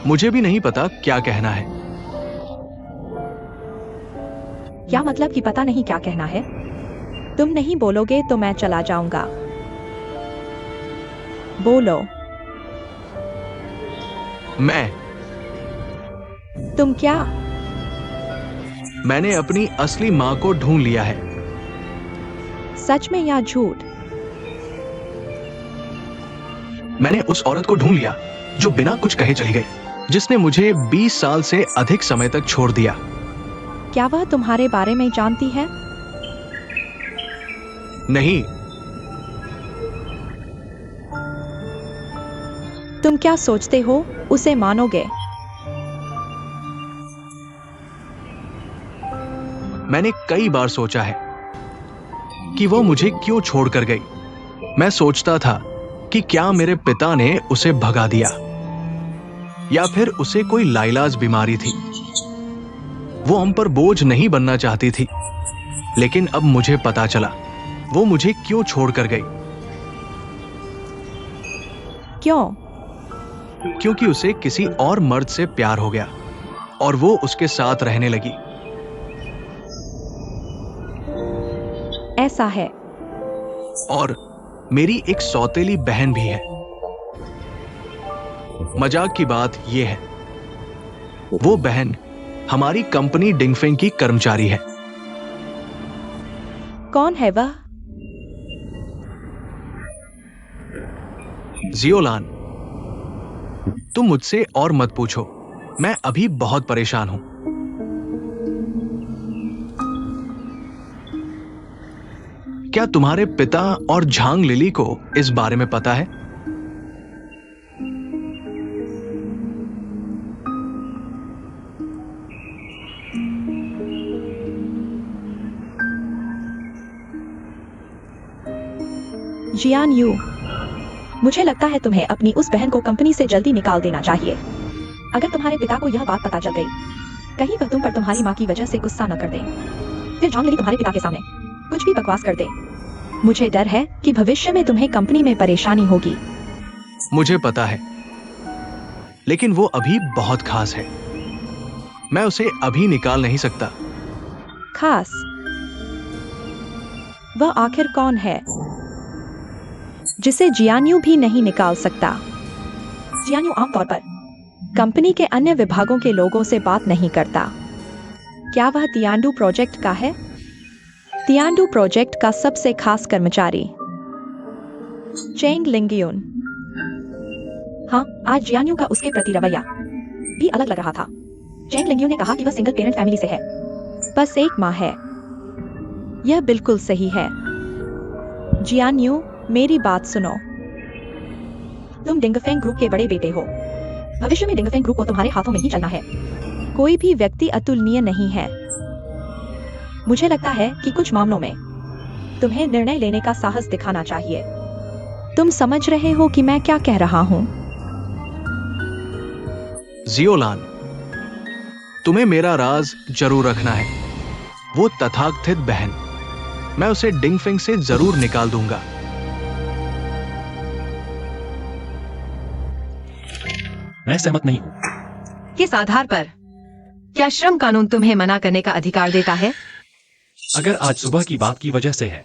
मुझे भी नहीं पता क्या कहना है। क्या मतलब कि पता नहीं क्या कहना है? तुम नहीं बोलोगे तो मैं चला जाऊंगा। बोलो। तुम क्या? मैंने अपनी असली माँ को ढूंढ लिया है। सच में या झूठ? मैंने उस औरत को ढूंढ लिया जो बिना कुछ कहे चली गई, जिसने मुझे 20 साल से अधिक समय तक छोड़ दिया। क्या वह तुम्हारे बारे में जानती है? नहीं। तुम क्या सोचते हो, उसे मानोगे? मैंने कई बार सोचा है कि वो मुझे क्यों छोड़कर गई। मैं सोचता था कि क्या मेरे पिता ने उसे भगा दिया या फिर उसे कोई लाइलाज बीमारी थी। वो हम पर बोझ नहीं बनना चाहती थी, लेकिन अब मुझे पता चला वो मुझे क्यों छोड़कर गई। क्यों? क्योंकि उसे किसी और मर्द से प्यार हो गया और वो उसके साथ रहने लगी। ऐसा है। और मेरी एक सौतेली बहन भी है। मजाक की बात यह है वो बहन हमारी कंपनी डिंगफेंग की कर्मचारी है। कौन है वह? जियोलान, तुम मुझसे और मत पूछो, मैं अभी बहुत परेशान हूं। क्या तुम्हारे पिता और झांग लिली को इस बारे में पता है? जियान यू, मुझे लगता है तुम्हें अपनी उस बहन को कंपनी से जल्दी निकाल देना चाहिए। अगर तुम्हारे पिता को यह बात पता चल गई, कहीं वह तुम पर तुम्हारी माँ की वजह से गुस्सा न कर दे, फिर झांग लिली तुम्हारे पिता के सामने कुछ भी बकवास कर दे। मुझे डर है कि भविष्य में तुम्हें कंपनी में परेशानी होगी। मुझे पता है, लेकिन वो अभी बहुत खास है। मैं उसे अभी निकाल नहीं सकता। खास? वह आखिर कौन है जिसे जियान्यू भी नहीं निकाल सकता? जियान्यू आमतौर पर कंपनी के अन्य विभागों के लोगों से बात नहीं करता। क्या वह तियांडू प्रोजेक्ट का है? तियांडू प्रोजेक्ट का सबसे खास कर्मचारी चेंग लिंगयून। हाँ, आज जियान्यू का उसके प्रति रवैया भी अलग लग रहा था। चेंग लिंगयून ने कहा कि वह सिंगल पेरेंट फैमिली से है, बस एक माँ है। यह बिल्कुल सही है। जियान्यू, मेरी बात सुनो। तुम डिंगफेंग ग्रुप के बड़े बेटे हो। भविष्य में डिंगफेंग ग्रुप को तुम्हारे हाथों में ही चलना है। कोई भी व्यक्ति अतुलनीय नहीं है। मुझे लगता है कि कुछ मामलों में तुम्हें निर्णय लेने का साहस दिखाना चाहिए। तुम समझ रहे हो कि मैं क्या कह रहा हूं? जियोलान, तुम्हें मेरा राज जरूर रखना है। वो तथाकथित बहन, मैं उसे डिंगफेंग से जरूर निकाल दूंगा। मैं सहमत नहीं हूं। किस आधार पर? क्या श्रम कानून तुम्हें मना करने का अधिकार देता है? अगर आज सुबह की बात की वजह से है।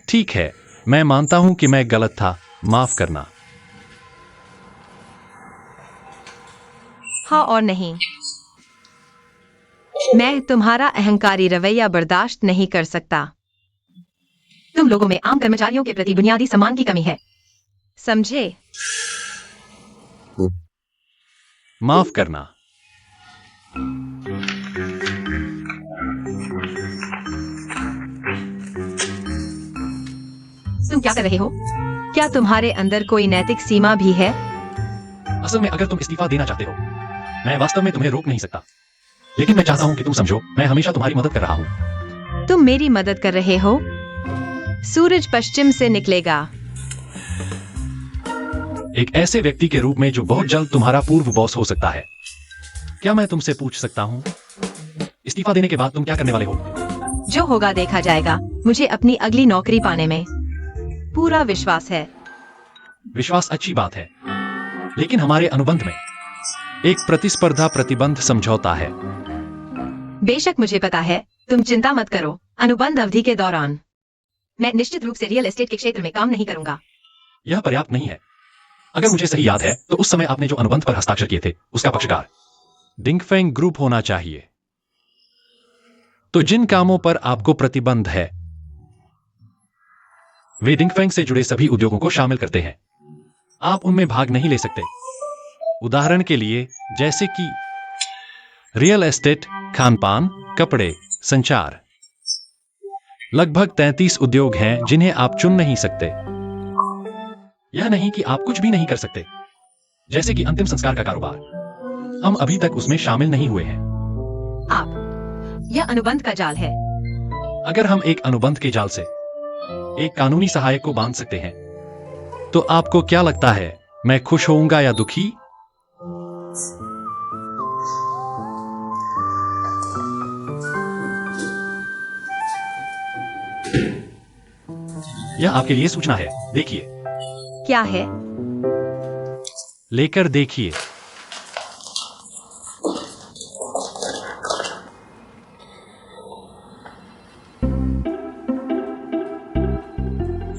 ठीक है, मैं मानता हूं कि मैं गलत था, माफ करना। हाँ और नहीं। मैं तुम्हारा अहंकारी रवैया बर्दाश्त नहीं कर सकता। तुम लोगों में आम कर्मचारियों के प्रति बुनियादी सम्मान की कमी है, समझे? माफ करना। तुम क्या कर रहे हो? क्या तुम्हारे अंदर कोई नैतिक सीमा भी है? असल में अगर तुम इस्तीफा देना चाहते हो, मैं वास्तव में तुम्हें रोक नहीं सकता, लेकिन मैं चाहता हूं कि तुम समझो, मैं हमेशा तुम्हारी मदद कर रहा हूं। तुम मेरी मदद कर रहे हो? सूरज पश्चिम से निकलेगा। एक ऐसे व्यक्ति के रूप में जो बहुत जल्द तुम्हारा पूर्व बॉस हो सकता है। क्या मैं तुमसे पूछ सकता हूं, इस्तीफा देने के बाद तुम क्या करने वाले हो? जो होगा देखा जाएगा। मुझे अपनी अगली नौकरी पाने में पूरा विश्वास है। विश्वास अच्छी बात है, लेकिन हमारे अनुबंध में एक प्रतिस्पर्धा प्रतिबंध समझौता है। बेशक मुझे पता है, तुम चिंता मत करो। अनुबंध अवधि के दौरान मैं निश्चित रूप से रियल एस्टेट के क्षेत्र में काम नहीं करूंगा। यह पर्याप्त नहीं है। अगर मुझे सही याद है तो उस समय आपने जो अनुबंध पर हस्ताक्षर किए थे उसका पक्षकार डिंगफेंग ग्रुप होना चाहिए। तो जिन कामों पर आपको प्रतिबंध है वे डिंगफेंग से जुड़े सभी उद्योगों को शामिल करते हैं। आप उनमें भाग नहीं ले सकते। उदाहरण के लिए जैसे कि रियल एस्टेट, खानपान, कपड़े, संचार। लगभग 33 उद्योग हैं जिन्हें आप चुन नहीं सकते। यह नहीं कि आप कुछ भी नहीं कर सकते, जैसे कि अंतिम संस्कार का कारोबार। हम अभी तक उसमें शामिल नहीं हुए हैं। यह अनुबंध का जाल है। अगर हम एक अनुबंध के जाल से एक कानूनी सहायक को बांध सकते हैं, तो आपको क्या लगता है, मैं खुश होऊंगा या दुखी? यह आपके लिए सूचना है, देखिए। क्या है? लेकर देखिए।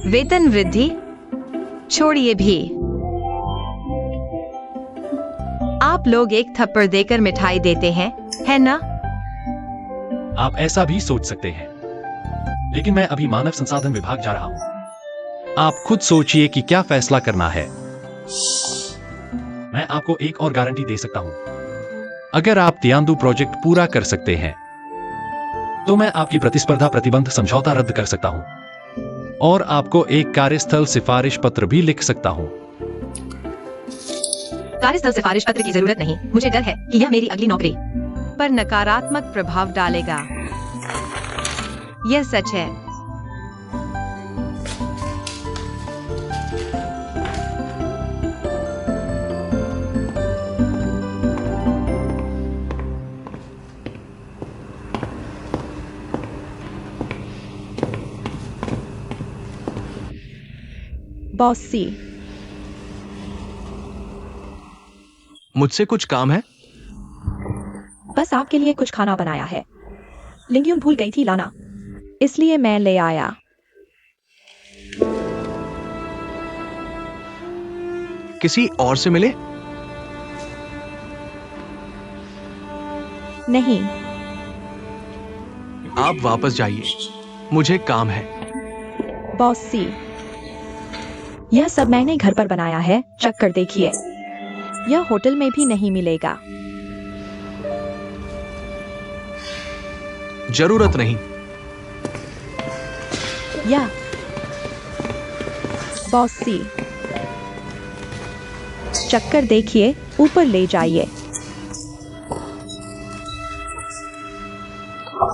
वेतन वृद्धि छोड़िए भी। आप आप लोग एक थप्पड़ देकर मिठाई देते हैं, है ना? आप ऐसा भी सोच सकते हैं, लेकिन मैं अभी मानव संसाधन विभाग जा रहा हूं। आप खुद सोचिए कि क्या फैसला करना है। मैं आपको एक और गारंटी दे सकता हूं। अगर आप तियांदु प्रोजेक्ट पूरा कर सकते हैं, तो मैं आपकी प्रतिस्पर्धा प्रतिबंध समझौता रद्द कर सकता हूं और आपको एक कार्यस्थल सिफारिश पत्र भी लिख सकता हूं। कार्यस्थल सिफारिश पत्र की जरूरत नहीं। मुझे डर है कि यह मेरी अगली नौकरी पर नकारात्मक प्रभाव डालेगा। यह सच है। बॉस सी, मुझसे कुछ काम है? बस आपके लिए कुछ खाना बनाया है। लिंगयून भूल गई थी लाना, इसलिए मैं ले आया। किसी और से मिले? नहीं, आप वापस जाइए, मुझे काम है। बॉस सी, यह सब मैंने घर पर बनाया है, चख कर देखिए। यह होटल में भी नहीं मिलेगा। जरूरत नहीं। या बॉस सी, चक्कर देखिए, ऊपर ले जाइए।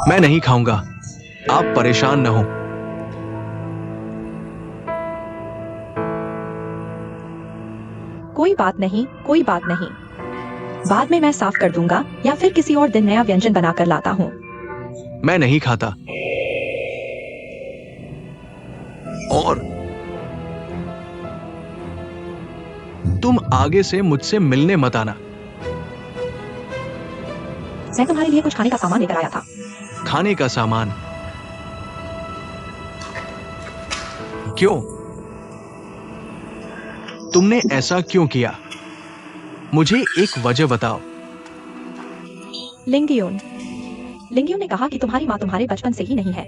मैं नहीं खाऊंगा, आप परेशान न हो। कोई बात नहीं, कोई बात नहीं। बाद में मैं साफ कर दूंगा या फिर किसी और दिन नया व्यंजन बनाकर लाता हूँ। मैं नहीं खाता। और तुम आगे से मुझसे मिलने मत आना। मैं तुम्हारे लिए कुछ खाने का सामान लेकर आया था। खाने का सामान? क्यों? तुमने ऐसा क्यों किया? मुझे एक वजह बताओ। लिंगयून ने कहा कि तुम्हारी माँ तुम्हारे बचपन से ही नहीं है,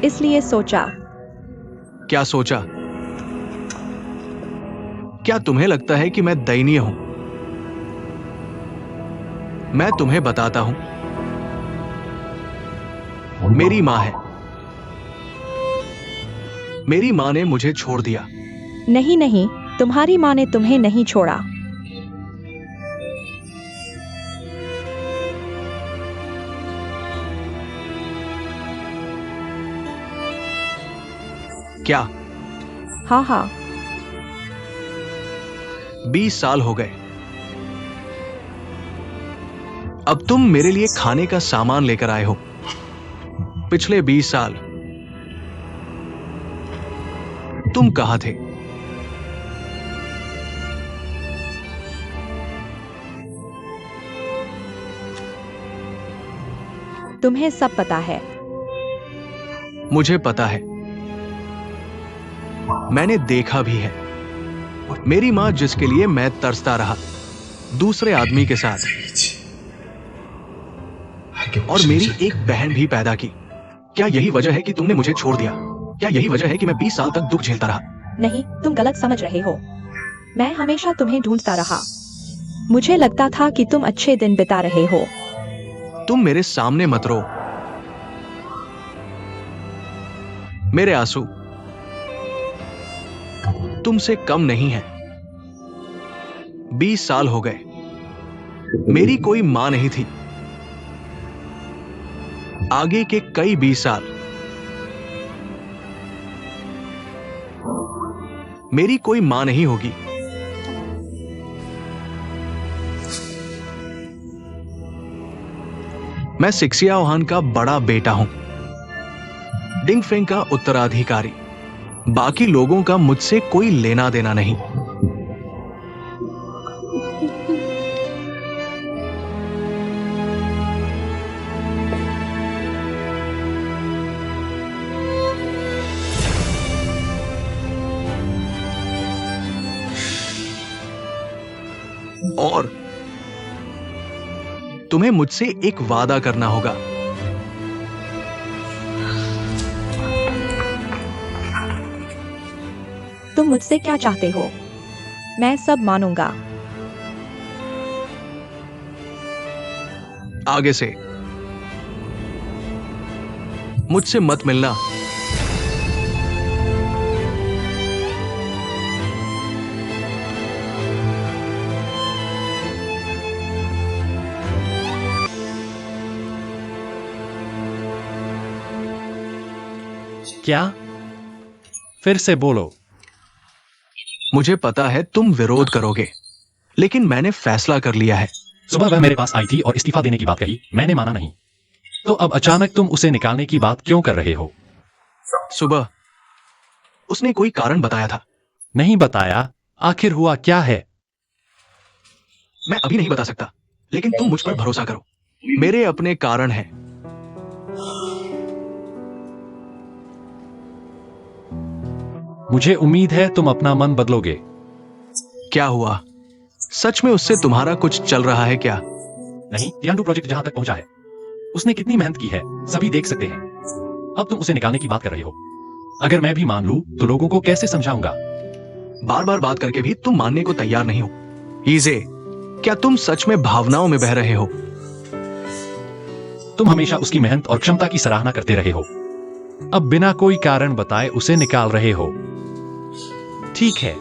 इसलिए सोचा। क्या सोचा? क्या तुम्हें लगता है कि मैं दयनीय हूं? मैं तुम्हें बताता हूं, मेरी माँ है। मेरी माँ ने मुझे छोड़ दिया। नहीं नहीं, तुम्हारी माँ ने तुम्हें नहीं छोड़ा। क्या? हाँ हाँ, 20 साल हो गए। अब तुम मेरे लिए खाने का सामान लेकर आए हो। पिछले 20 साल तुम कहां थे? तुम्हें सब पता है। मुझे पता है, मैंने देखा भी है। मेरी मां जिसके लिए मैं तरसता रहा, दूसरे आदमी के साथ, और मेरी एक बहन भी पैदा की। क्या यही वजह है कि तुमने मुझे छोड़ दिया? क्या यही वजह है कि मैं 20 साल तक दुख झेलता रहा? नहीं, तुम गलत समझ रहे हो। मैं हमेशा तुम्हें ढूंढता रहा। मुझे लगता था कि तुम अच्छे दिन बिता रहे हो। तुम मेरे सामने मत रो। मेरे आंसू तुमसे कम नहीं है। 20 साल हो गए। मेरी कोई मां नहीं थी। आगे के कई 20 साल मेरी कोई मां नहीं होगी। मैं सिक्सियाओहान का बड़ा बेटा हूं, डिंगफेंग का उत्तराधिकारी। बाकी लोगों का मुझसे कोई लेना देना नहीं। और तुम्हें मुझसे एक वादा करना होगा। तुम मुझसे क्या चाहते हो? मैं सब मानूंगा। आगे से मुझसे मत मिलना। क्या? फिर से बोलो। मुझे पता है तुम विरोध करोगे, लेकिन मैंने फैसला कर लिया है। सुबह वह मेरे पास आई थी और इस्तीफा देने की बात कही, मैंने माना नहीं। तो अब अचानक तुम उसे निकालने की बात क्यों कर रहे हो? सुबह उसने कोई कारण बताया था। नहीं बताया? आखिर हुआ क्या है? मैं अभी नहीं बता सकता, लेकिन तुम मुझ पर भरोसा करो। मेरे अपने कारण हैं। मुझे उम्मीद है तुम अपना मन बदलोगे। क्या हुआ? सच में उससे तुम्हारा कुछ चल रहा है क्या? नहीं, टियांडू प्रोजेक्ट जहां तक पहुंचा है, उसने कितनी मेहनत की है सभी देख सकते हैं। अब तुम उसे निकालने की बात कर रहे हो। अगर मैं भी मान लूं तो लोगों को कैसे समझाऊंगा? बार बार बात करके भी तुम मानने को तैयार नहीं हो। ईजे, क्या तुम सच में भावनाओं में बह रहे हो? तुम हमेशा उसकी मेहनत और क्षमता की सराहना करते रहे हो, अब बिना कोई कारण बताए उसे निकाल रहे हो। ठीक है,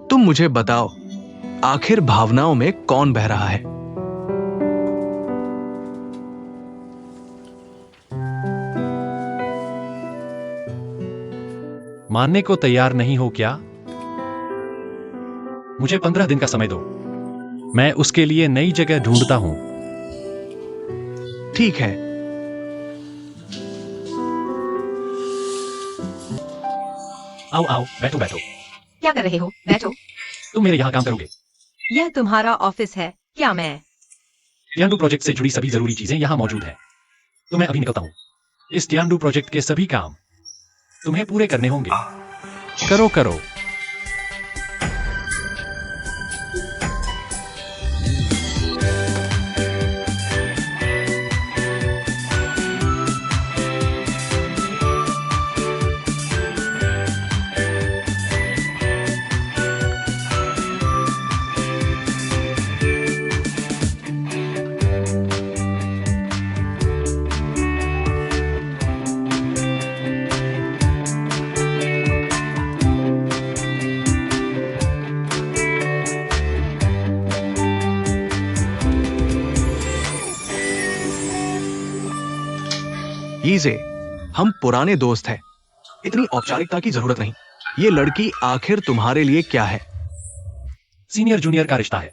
तुम मुझे बताओ, आखिर भावनाओं में कौन बह रहा है? मानने को तैयार नहीं हो क्या? मुझे 15 दिन का समय दो, मैं उसके लिए नई जगह ढूंढता हूं। ठीक है, आओ आओ, बैठो बैठो। क्या कर रहे हो? बैठो। तुम मेरे यहां काम करोगे। यह तुम्हारा ऑफिस है क्या? मैं टियांडू प्रोजेक्ट से जुड़ी सभी जरूरी चीजें यहां मौजूद हैं। तो मैं अभी निकलता हूं। इस टियांडू प्रोजेक्ट के सभी काम तुम्हें पूरे करने होंगे। करो करो। ईजे, हम पुराने दोस्त हैं, इतनी औपचारिकता की जरूरत नहीं। ये लड़की आखिर तुम्हारे लिए क्या है? सीनियर जूनियर का रिश्ता है।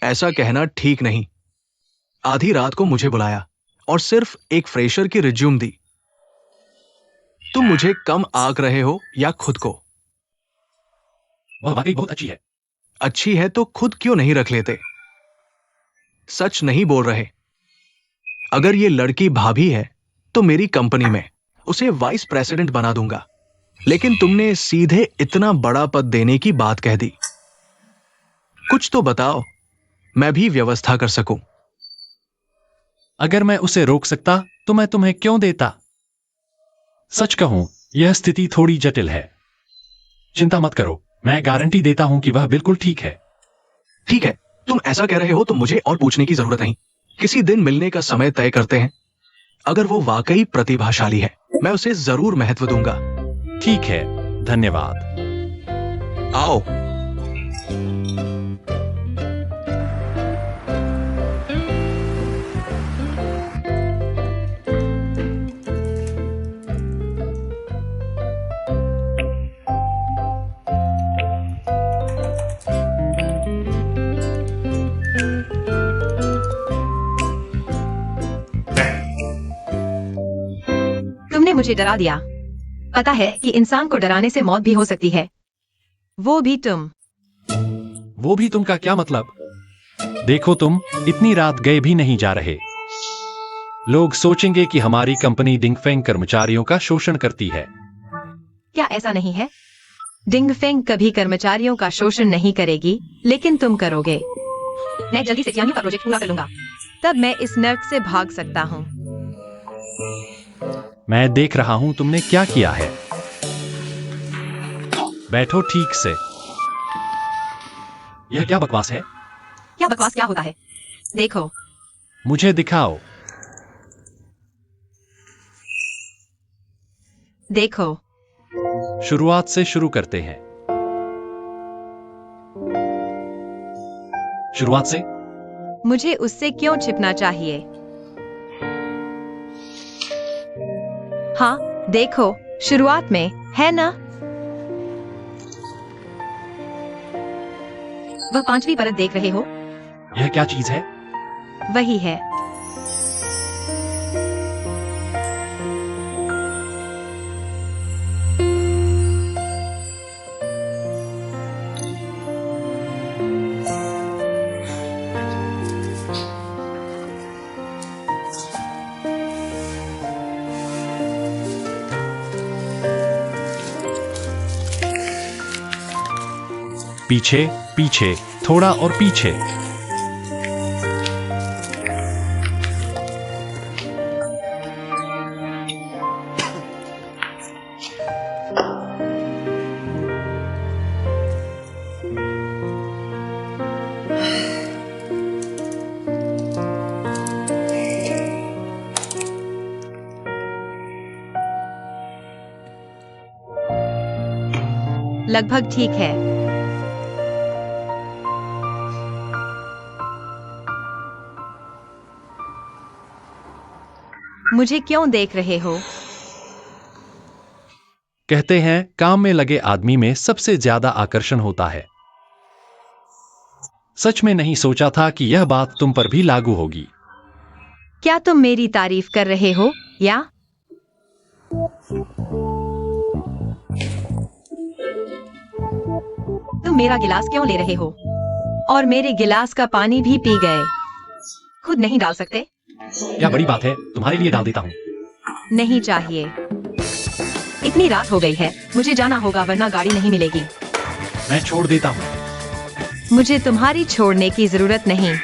ऐसा कहना ठीक नहीं। आधी रात को मुझे बुलाया और सिर्फ एक फ्रेशर की रिज्यूम दी। तुम मुझे कम आंक रहे हो या खुद को? वह वाकई बहुत अच्छी है। अच्छी है तो खुद क्यों नहीं रख लेते? सच नहीं बोल रहे। अगर ये लड़की भाभी है तो मेरी कंपनी में उसे वाइस प्रेसिडेंट बना दूंगा, लेकिन तुमने सीधे इतना बड़ा पद देने की बात कह दी। कुछ तो बताओ, मैं भी व्यवस्था कर सकूं। अगर मैं उसे रोक सकता तो मैं तुम्हें क्यों देता? सच कहूं, यह स्थिति थोड़ी जटिल है। चिंता मत करो, मैं गारंटी देता हूं कि वह बिल्कुल ठीक है। ठीक है, तुम ऐसा कह रहे हो तो मुझे और पूछने की जरूरत नहीं। किसी दिन मिलने का समय तय करते हैं। अगर वो वाकई प्रतिभाशाली है, मैं उसे जरूर महत्व दूंगा। ठीक है, धन्यवाद। आओ। तुमने मुझे डरा दिया। पता है कि इंसान को डराने से मौत भी हो सकती है। वो भी तुम। वो भी तुम का क्या मतलब? देखो, तुम इतनी रात गए भी नहीं जा रहे। लोग सोचेंगे कि हमारी कंपनी डिंगफेंग कर्मचारियों का शोषण करती है। क्या ऐसा नहीं है? डिंगफेंग कभी कर्मचारियों का शोषण नहीं करेगी, लेकिन तुम करोगे। मैं जल्दी से यानी का प्रोजेक्ट पूरा कर लूंगा, तब मैं इस नर्क से भाग सकता हूँ। मैं देख रहा हूं तुमने क्या किया है। बैठो ठीक से। यह क्या बकवास है? क्या बकवास क्या होता है? देखो, मुझे दिखाओ। देखो। शुरुआत से शुरू करते हैं। शुरुआत से? मुझे उससे क्यों छिपना चाहिए? हाँ, देखो, शुरुआत में, है ना? वह 5वीं परत देख रहे हो? यह क्या चीज है? वही है। पीछे, पीछे, थोड़ा और पीछे। लगभग ठीक है। मुझे क्यों देख रहे हो? कहते हैं काम में लगे आदमी में सबसे ज्यादा आकर्षण होता है। सच में नहीं सोचा था कि यह बात तुम पर भी लागू होगी। क्या तुम मेरी तारीफ कर रहे हो या? तुम मेरा गिलास क्यों ले रहे हो? और मेरे गिलास का पानी भी पी गए। खुद नहीं डाल सकते? क्या बड़ी बात है, तुम्हारे लिए डाल देता हूँ। नहीं चाहिए। इतनी रात हो गई है, मुझे जाना होगा वरना गाड़ी नहीं मिलेगी। मैं छोड़ देता हूँ। मुझे तुम्हारी छोड़ने की जरूरत नहीं।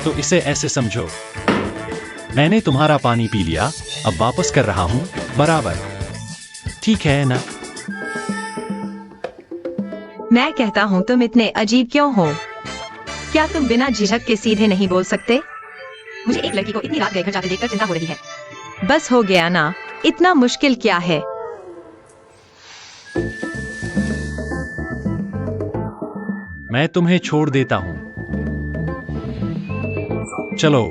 तो इसे ऐसे समझो, मैंने तुम्हारा पानी पी लिया, अब वापस कर रहा हूँ, बराबर। ठीक है ना? मैं कहता हूँ तुम इतने अजीब क्यों हो? क्या तुम बिना झिझक के सीधे नहीं बोल सकते? मुझे एक लड़की को इतनी रात गए घर जाते देखकर चिंता हो रही है। बस हो गया ना, इतना मुश्किल क्या है? मैं तुम्हें छोड़ देता हूँ। चलो।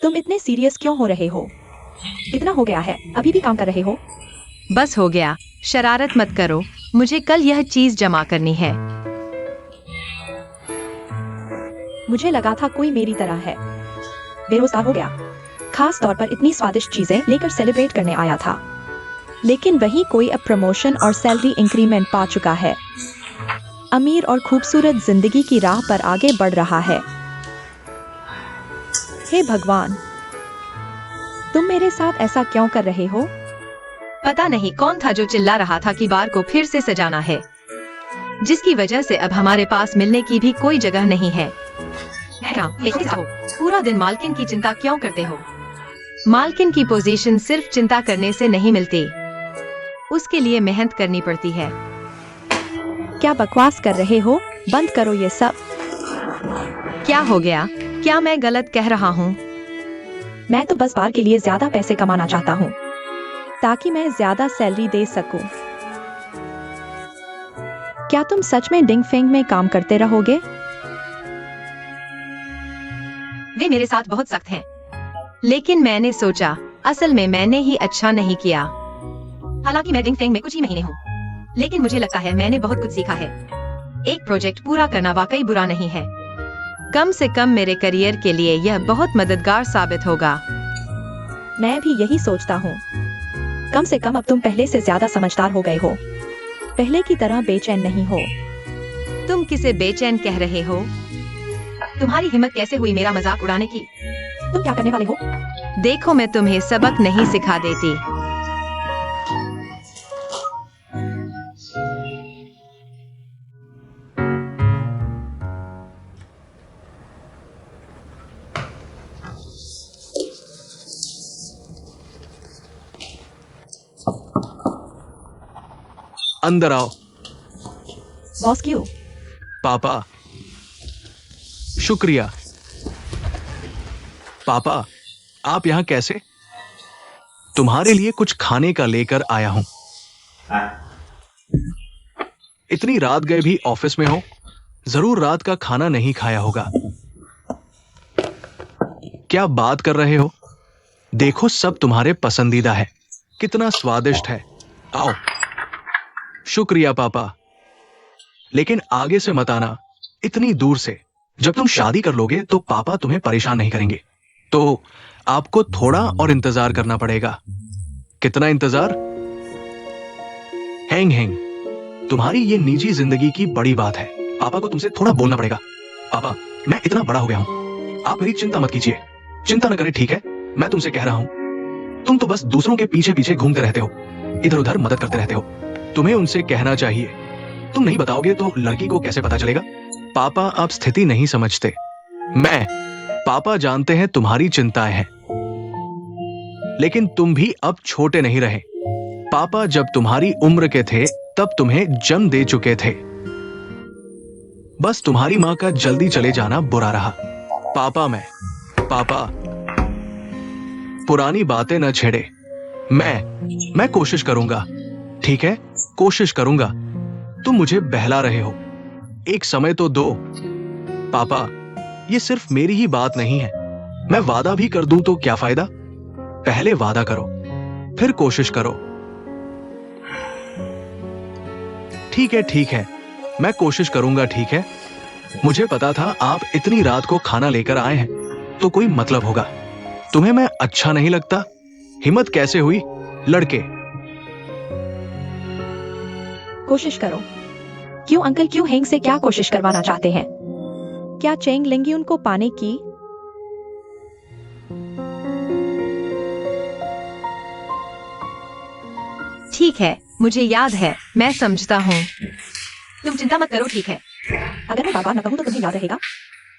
तुम इतने सीरियस क्यों हो रहे हो? इतना हो गया है, अभी भी काम कर रहे हो? बस हो गया, शरारत मत करो। मुझे कल यह चीज जमा करनी है। मुझे लगा था कोई मेरी तरह है, बेरोजगार हो गया, खास तौर पर इतनी स्वादिष्ट चीजें लेकर सेलिब्रेट करने आया था। लेकिन वही कोई अब प्रमोशन और सैलरी इंक्रीमेंट पा चुका है, अमीर और खूबसूरत जिंदगी की राह पर आगे बढ़ रहा है। हे भगवान, तुम मेरे साथ ऐसा क्यों कर रहे हो? पता नहीं कौन था जो चिल्ला रहा था कि बार को फिर से सजाना है, जिसकी वजह से अब हमारे पास मिलने की भी कोई जगह नहीं है। पूरा दिन मालकिन की चिंता क्यों करते हो? मालकिन की पोजीशन सिर्फ चिंता करने से नहीं मिलती, उसके लिए मेहनत करनी पड़ती है। क्या बकवास कर रहे हो? बंद करो ये सब। क्या हो गया? क्या मैं गलत कह रहा हूँ? मैं तो बस बार के लिए ज्यादा पैसे कमाना चाहता हूँ, ताकि मैं ज्यादा सैलरी दे सकूं। क्या तुम सच में डिंग फेंग में काम करते रहोगे? वे मेरे साथ बहुत सख्त हैं, लेकिन मैंने सोचा असल में मैंने ही अच्छा नहीं किया। हालांकि मैं डिंग फेंग में कुछ ही महीने हूँ, लेकिन मुझे लगता है मैंने बहुत कुछ सीखा है। एक प्रोजेक्ट पूरा करना वाकई बुरा नहीं है। कम से कम मेरे करियर के लिए यह बहुत मददगार साबित होगा। मैं भी यही सोचता हूँ। कम से कम अब तुम पहले से ज्यादा समझदार हो गए हो। पहले की तरह बेचैन नहीं हो। तुम किसे बेचैन कह रहे हो? तुम्हारी हिम्मत कैसे हुई मेरा मजाक उड़ाने की? तुम क्या करने वाले हो? देखो मैं तुम्हें सबक नहीं सिखा देती। अंदर आओ। बॉस क्यों? पापा। शुक्रिया। पापा, आप यहां कैसे? तुम्हारे लिए कुछ खाने का लेकर आया हूं। इतनी रात गए भी ऑफिस में हो, जरूर रात का खाना नहीं खाया होगा। क्या बात कर रहे हो? देखो सब तुम्हारे पसंदीदा है, कितना स्वादिष्ट है। आओ। शुक्रिया पापा, लेकिन आगे से मत आना, इतनी दूर से। जब तुम शादी कर लोगे तो पापा तुम्हें परेशान नहीं करेंगे, तो आपको थोड़ा और इंतजार करना पड़ेगा। कितना इंतजार? हैंग हैंग, तुम्हारी ये निजी जिंदगी की बड़ी बात है। पापा को तुमसे थोड़ा बोलना पड़ेगा। पापा, मैं इतना बड़ा हो गया हूं, आप मेरी चिंता मत कीजिए। चिंता न करें, ठीक है? मैं तुमसे कह रहा हूं, तुम तो बस दूसरों के पीछे पीछे घूमते रहते हो, इधर उधर मदद करते रहते हो। तुम्हें उनसे कहना चाहिए। तुम नहीं बताओगे तो लड़की को कैसे पता चलेगा? पापा, आप स्थिति नहीं समझते। पापा जानते हैं तुम्हारी चिंताएं हैं, लेकिन तुम भी अब छोटे नहीं रहे। पापा जब तुम्हारी उम्र के थे तब तुम्हें जन्म दे चुके थे। बस तुम्हारी मां का जल्दी चले जाना बुरा रहा। पापा, पुरानी बातें न छेड़े। मैं कोशिश करूंगा, ठीक है? कोशिश करूंगा। तुम मुझे बहला रहे हो, एक समय तो दो। पापा, ये सिर्फ मेरी ही बात नहीं है। मैं वादा भी कर दूं तो क्या फायदा? पहले वादा करो, फिर कोशिश करो। ठीक है, मैं कोशिश करूंगा, ठीक है? मुझे पता था आप इतनी रात को खाना लेकर आए हैं, तो कोई मतलब होगा। तुम्हें मैं अच्छा नहीं लगता? हिम्मत कैसे हुई? लड़के। कोशिश करो। क्यों अंकल, क्यों हेंग से क्या कोशिश करवाना चाहते हैं? क्या चेंग लिंगयुन को पाने की? ठीक है, मुझे याद है, मैं समझता हूँ। तुम चिंता मत करो, ठीक है? अगर मैं बार-बार न कहूं तो तुम्हें याद रहेगा।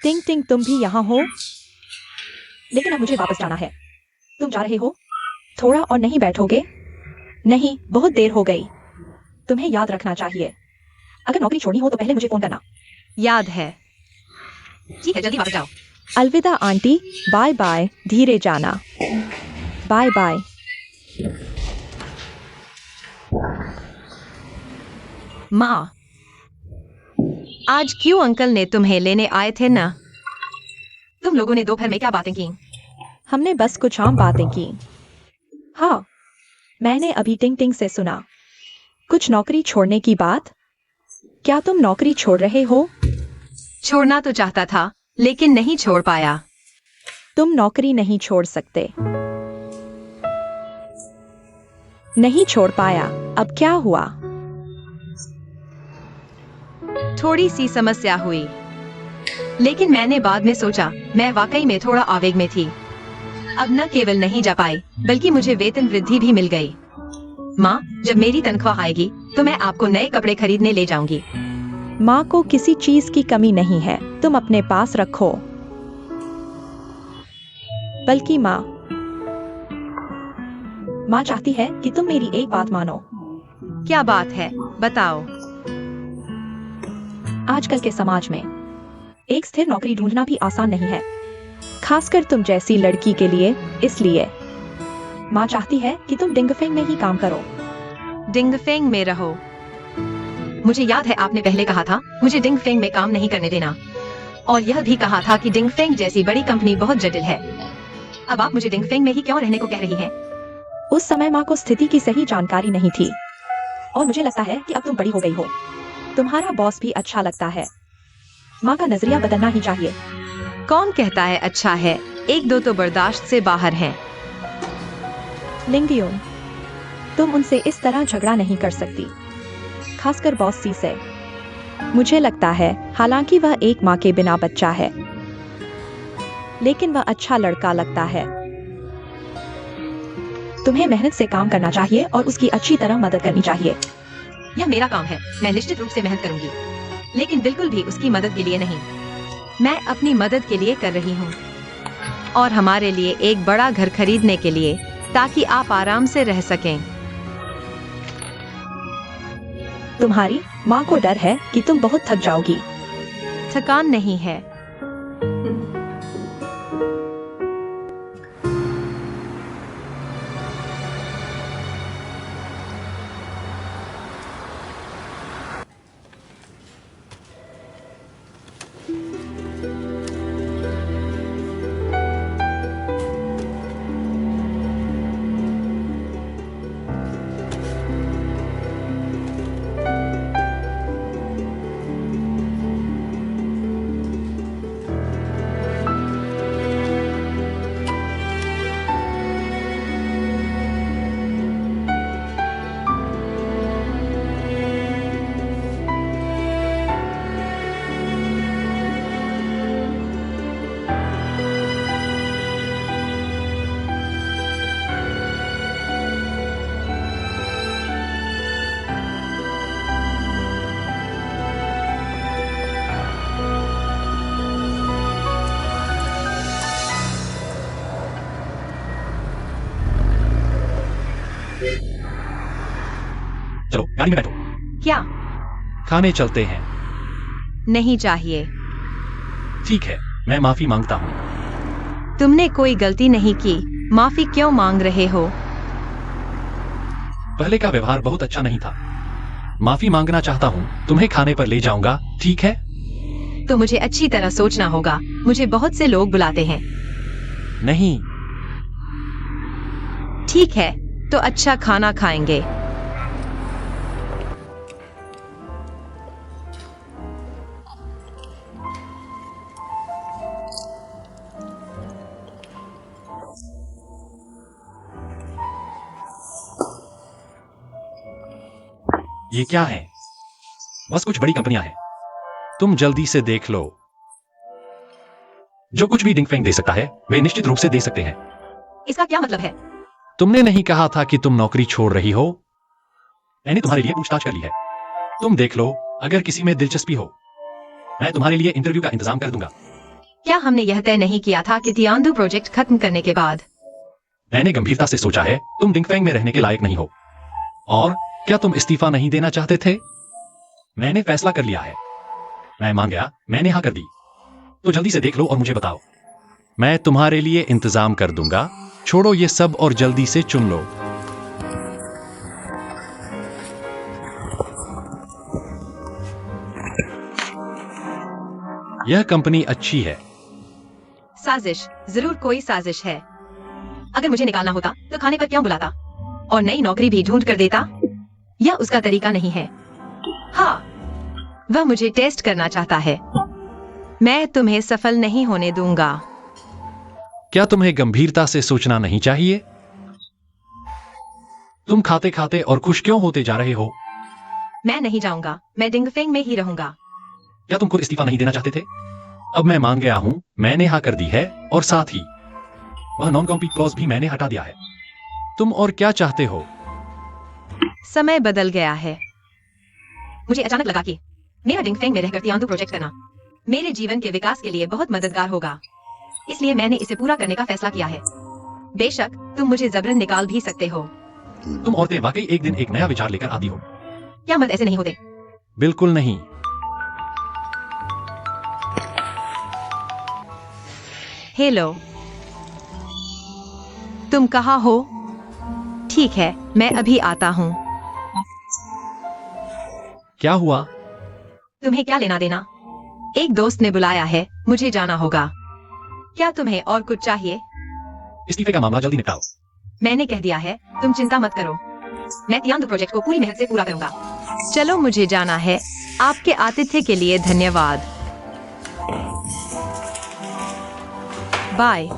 टिंग टिंग, तुम भी यहाँ हो? लेकिन अब मुझे वापस जाना है। तुम जा रहे हो? थोड़ा और नहीं बैठोगे? नहीं, बहुत देर हो गई। तुम्हें याद रखना चाहिए, अगर नौकरी छोड़नी हो तो पहले मुझे फोन करना। याद है। ठीक है, जल्दी वापस जाओ। अलविदा आंटी, बाय बाय, धीरे जाना। Bye bye. माँ, आज क्यों अंकल ने तुम्हें लेने आए थे ना? तुम लोगों ने दोपहर में क्या बातें की? हमने बस कुछ आम बातें की। हाँ, मैंने अभी टिंग टिंग से सुना कुछ नौकरी छोड़ने की बात। क्या तुम नौकरी छोड़ रहे हो? छोड़ना तो चाहता था, लेकिन नहीं छोड़ पाया। तुम नौकरी नहीं छोड़ सकते। नहीं छोड़ पाया, अब क्या हुआ? थोड़ी सी समस्या हुई, लेकिन मैंने बाद में सोचा मैं वाकई में थोड़ा आवेग में थी। अब न केवल नहीं जा पाई, बल्कि मुझे वेतन वृद्धि भी मिल गई। माँ, जब मेरी तनख्वाह आएगी तो मैं आपको नए कपड़े खरीदने ले जाऊंगी। माँ को किसी चीज की कमी नहीं है, तुम अपने पास रखो। बल्कि माँ चाहती है कि तुम मेरी एक बात मानो। क्या बात है, बताओ। आजकल के समाज में एक स्थिर नौकरी ढूंढना भी आसान नहीं है, खासकर तुम जैसी लड़की के लिए। इसलिए माँ चाहती है कि तुम डिंगफेंग में ही काम करो। डिंगफेंग में रहो? मुझे याद है आपने पहले कहा था मुझे डिंगफेंग में काम नहीं करने देना, और यह भी कहा था कि डिंगफेंग जैसी बड़ी कंपनी बहुत जटिल है। अब आप मुझे डिंगफेंग में ही क्यों रहने को कह रही हैं? उस समय माँ को स्थिति की सही जानकारी नहीं थी, और मुझे लगता है कि अब तुम बड़ी हो गई हो। तुम्हारा बॉस भी अच्छा लगता है। माँ का नजरिया बदलना ही चाहिए। कौन कहता है अच्छा है? एक दो तो बर्दाश्त से बाहर हैं। लिंगयुन, तुम उनसे इस तरह झगड़ा नहीं कर सकती, खासकर बॉसी से। मुझे लगता है हालांकि वह एक माँ के बिना बच्चा है, लेकिन वह अच्छा लड़का लगता है। तुम्हें मेहनत से काम करना चाहिए और उसकी अच्छी तरह मदद करनी चाहिए। यह मेरा काम है, मैं निश्चित रूप से मेहनत करूंगी, लेकिन बिल्कुल भी उसकी मदद के लिए नहीं। मैं अपनी मदद के लिए कर रही हूँ, और हमारे लिए एक बड़ा घर खरीदने के लिए, ताकि आप आराम से रह सकें। तुम्हारी माँ को डर है कि तुम बहुत थक जाओगी। थकान नहीं है। चलो गाड़ी में बैठो, क्या? खाने चलते हैं। नहीं चाहिए। ठीक है, मैं माफी मांगता हूँ। तुमने कोई गलती नहीं की, माफी क्यों मांग रहे हो? पहले का व्यवहार बहुत अच्छा नहीं था। माफी मांगना चाहता हूँ, तुम्हें खाने पर ले जाऊंगा, ठीक है? तो मुझे अच्छी तरह सोचना होगा, मुझे बहुत से लोग बुलाते हैं। नहीं, ठीक है, तो अच्छा खाना खाएंगे। ये क्या है? बस कुछ बड़ी कंपनियां हैं। तुम जल्दी से देख लो। जो कुछ भी डिंगफेंग दे सकता है, वे निश्चित रूप से दे सकते हैं। इसका क्या मतलब है? तुमने नहीं कहा था कि तुम नौकरी छोड़ रही हो? मैंने तुम्हारे लिए पूछताछ कर ली है। तुम देख लो, अगर किसी में दिलचस्पी हो, मैं तुम्हारे लिए इंटरव्यू का इंतजाम कर दूंगा। क्या हमने यह तय नहीं किया था कि तियांदु प्रोजेक्ट खत्म करने के बाद? मैंने गंभीरता से सोचा है, तुम डिंगफेंग में रहने के लायक नहीं हो। और क्या तुम इस्तीफा नहीं देना चाहते थे? मैंने फैसला कर लिया है। मैं मान गया, मैंने हाँ कर दी। तो जल्दी से देख लो और मुझे बताओ। मैं तुम्हारे लिए इंतजाम कर दूंगा। छोड़ो ये सब और जल्दी से चुन लो। यह कंपनी अच्छी है। साजिश, जरूर कोई साजिश है। अगर मुझे निकालना होता तो खाने पर क्यों बुलाता और नई नौकरी भी ढूंढ कर देता? यह उसका तरीका नहीं है। हाँ, वह मुझे टेस्ट करना चाहता है। मैं तुम्हें सफल नहीं होने दूंगा। क्या तुम्हें गंभीरता से सोचना नहीं चाहिए? तुम खाते खाते और खुश क्यों होते जा रहे हो? मैं नहीं जाऊंगा, मैं डिंगफेंग में ही रहूंगा। क्या तुम खुद इस्तीफा नहीं देना चाहते थे? अब मैं मान गया हूं, मैंने हाँ कर दी है, और साथ ही वह नॉन कॉम्पीट क्लॉज भी मैंने हटा दिया है। तुम और क्या चाहते हो? समय बदल गया है। मुझे अचानक लगा कि मेरा डिंगफेंग में रहकर तियांदु प्रोजेक्ट करना मेरे जीवन के विकास के लिए बहुत मददगार होगा। इसलिए मैंने इसे पूरा करने का फैसला किया है। बेशक तुम मुझे जबरन निकाल भी सकते हो। तुम औरतें वाकई एक दिन एक नया विचार लेकर आती हो। क्या मत ऐसे नहीं होते? बिल्कुल नहीं। हेलो, तुम कहाँ हो? ठीक है, मैं अभी आता हूँ। क्या हुआ? तुम्हें क्या लेना देना? एक दोस्त ने बुलाया है, मुझे जाना होगा। क्या तुम्हें और कुछ चाहिए? इस्तीफे का मामला जल्दी निपटाओ। मैंने कह दिया है, तुम चिंता मत करो। मैं तियांदु प्रोजेक्ट को पूरी मेहनत से पूरा करूंगा। चलो, मुझे जाना है। आपके आतिथ्य के लिए धन्यवाद। बाय।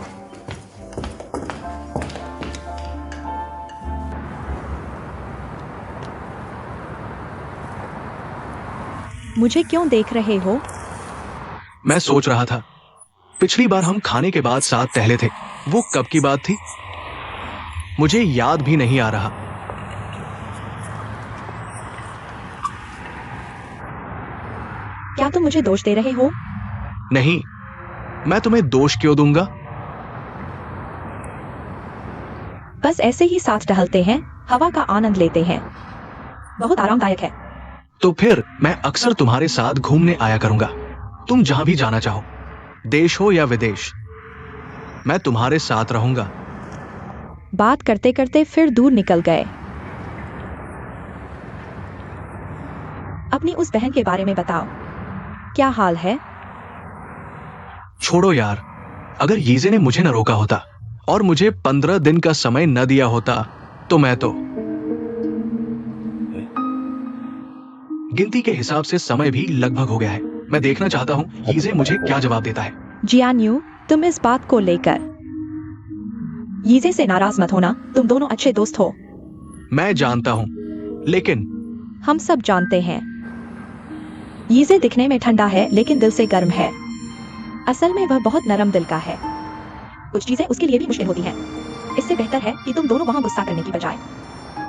मुझे क्यों देख रहे हो? मैं सोच रहा था, पिछली बार हम खाने के बाद साथ टहले थे, वो कब की बात थी? मुझे याद भी नहीं आ रहा। क्या तुम मुझे दोष दे रहे हो? नहीं, मैं तुम्हें दोष क्यों दूंगा? बस ऐसे ही साथ टहलते हैं, हवा का आनंद लेते हैं। बहुत आरामदायक है। तो फिर मैं अक्सर तुम्हारे साथ घूमने आया करूंगा, तुम जहां भी जाना चाहो, देश हो या विदेश, मैं तुम्हारे साथ रहूंगा। बात करते करते फिर दूर निकल गए। अपनी उस बहन के बारे में बताओ, क्या हाल है? छोड़ो यार, अगर यीजे ने मुझे न रोका होता और मुझे 15 दिन का समय न दिया होता तो मैं तो। गिनती के हिसाब से समय भी लगभग हो गया है। मैं देखना चाहता हूं यीजे मुझे क्या जवाब देता है। जियान्यू, तुम इस बात को लेकर यीजे से नाराज मत होना, तुम दोनों अच्छे दोस्त हो। मैं जानता हूं, लेकिन हम सब जानते हैं। यीजे दिखने में ठंडा है लेकिन दिल से गर्म है। असल में वह बहुत नरम दिल का है। कुछ चीजें उसके लिए भी मुश्किल होती हैं। इससे बेहतर है कि तुम दोनों वहां गुस्सा करने की बजाय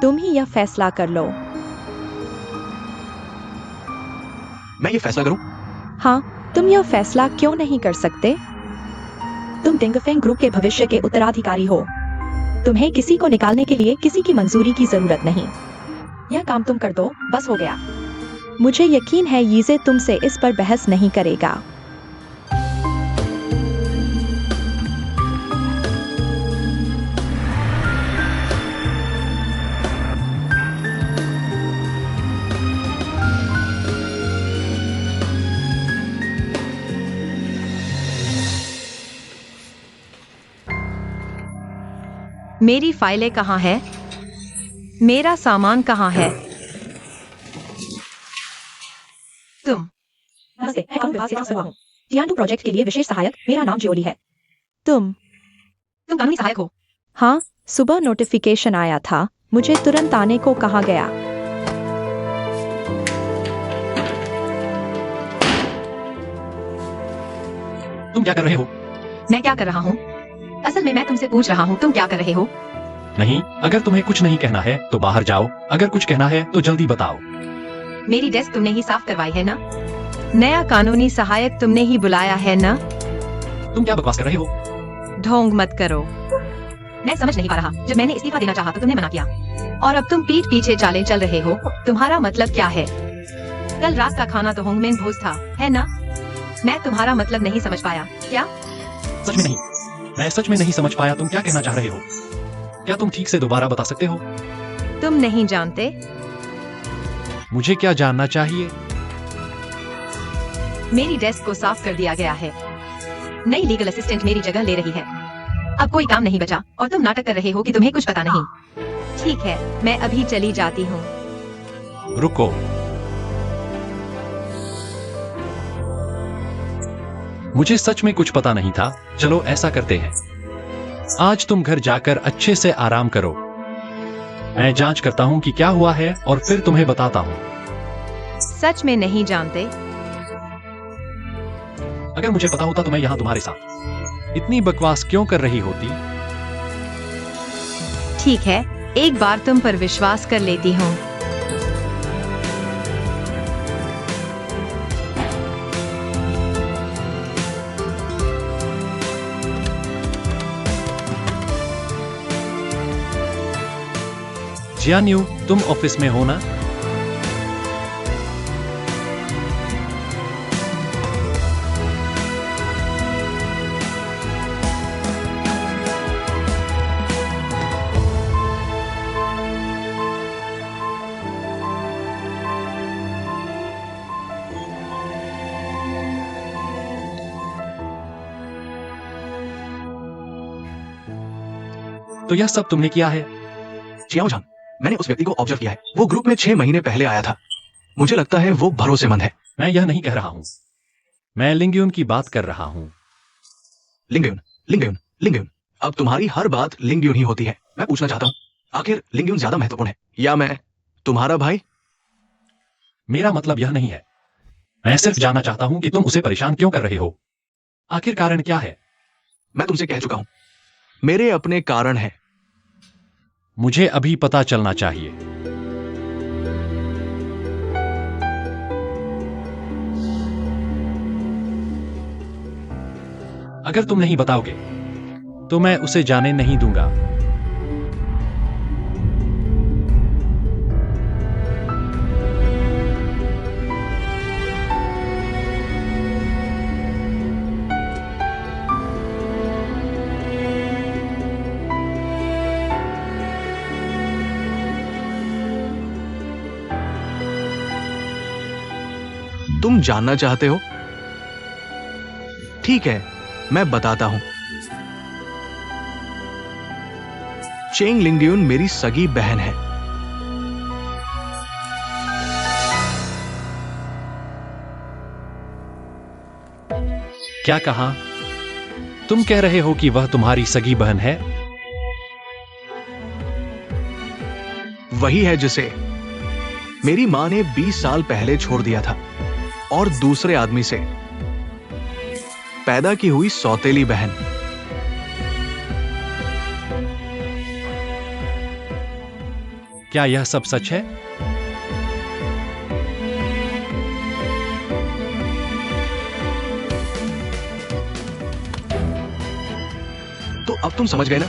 तुम ही यह फैसला कर लो। मैं ये फैसला करूं? हाँ, तुम यह फैसला क्यों नहीं कर सकते? तुम डिंगफेंग ग्रुप के भविष्य के उत्तराधिकारी हो। तुम्हें किसी को निकालने के लिए किसी की मंजूरी की जरूरत नहीं। यह काम तुम कर दो, बस हो गया। मुझे यकीन है यीजे तुमसे इस पर बहस नहीं करेगा। मेरी फाइलें कहाँ है? मेरा सामान कहाँ है? तुम नमस्ते, मैं कानून विभाग से ट्रांसफर हुआ हूँ। जियान्यू प्रोजेक्ट के लिए विशेष सहायक, मेरा नाम जियोली है। तुम कानूनी सहायक हो? हाँ, सुबह नोटिफिकेशन आया था, मुझे तुरंत आने को कहा गया। तुम क्या कर रहे हो? मैं क्या कर रहा हूँ? असल में मैं तुमसे पूछ रहा हूँ, तुम क्या कर रहे हो? नहीं, अगर तुम्हें कुछ नहीं कहना है तो बाहर जाओ, अगर कुछ कहना है तो जल्दी बताओ। मेरी डेस्क तुमने ही साफ करवाई है ना? नया कानूनी सहायक तुमने ही बुलाया है ना? तुम क्या बकवास कर रहे हो? ढोंग मत करो। मैं समझ नहीं पा रहा, जब मैंने इस्तीफा देना चाहा तो तुमने मना किया, और अब तुम पीठ पीछे चालें चल रहे हो। तुम्हारा मतलब क्या है? कल रात का खाना तो होंगमेन भोज था, है ना? मैं तुम्हारा मतलब नहीं समझ पाया। क्या? सच में नहीं, मैं सच में नहीं समझ पाया तुम क्या कहना चाह रहे हो। क्या तुम ठीक से दोबारा बता सकते हो? तुम नहीं जानते? मुझे क्या जानना चाहिए? मेरी डेस्क को साफ कर दिया गया है। नई लीगल असिस्टेंट मेरी जगह ले रही है। अब कोई काम नहीं बचा और तुम नाटक कर रहे हो कि तुम्हें कुछ पता नहीं। ठीक है, मैं अभी चली जाती हूँ। रुको, मुझे सच में कुछ पता नहीं था। चलो ऐसा करते हैं, आज तुम घर जाकर अच्छे से आराम करो। मैं जांच करता हूँ कि क्या हुआ है और फिर तुम्हें बताता हूँ। सच में नहीं जानते? अगर मुझे पता होता तो मैं यहाँ तुम्हारे साथ इतनी बकवास क्यों कर रही होती? ठीक है, एक बार तुम पर विश्वास कर लेती हूँ। जियान्यू, तुम ऑफिस में हो ना? तो यह सब तुमने किया है? जियाओ जान, मैंने उस व्यक्ति को ऑब्जर्व किया है। वो ग्रुप में 6 महीने पहले आया था। मुझे लगता है वो भरोसेमंद है। मैं यह नहीं कह रहा हूं, मैं लिंग्यून की बात कर रहा हूं। लिंग्यून, लिंग्यून, लिंग्यून। अब तुम्हारी हर बात लिंग्यून ही होती है। मैं पूछना चाहता हूँ, आखिर लिंग्यून ज्यादा महत्वपूर्ण है या मैं तुम्हारा भाई? मेरा मतलब यह नहीं है। मैं सिर्फ जानना चाहता हूं कि तुम उसे परेशान क्यों कर रहे हो। आखिर कारण क्या है? मैं तुमसे कह चुका हूं, मेरे अपने कारण हैं। मुझे अभी पता चलना चाहिए। अगर तुम नहीं बताओगे तो मैं उसे जाने नहीं दूंगा। तुम जानना चाहते हो? ठीक है, मैं बताता हूं। चेंग लिंगड्यून मेरी सगी बहन है। क्या कहा? तुम कह रहे हो कि वह तुम्हारी सगी बहन है? वही है जिसे मेरी मां ने 20 साल पहले छोड़ दिया था और दूसरे आदमी से पैदा की हुई सौतेली बहन। क्या यह सब सच है? तो अब तुम समझ गए ना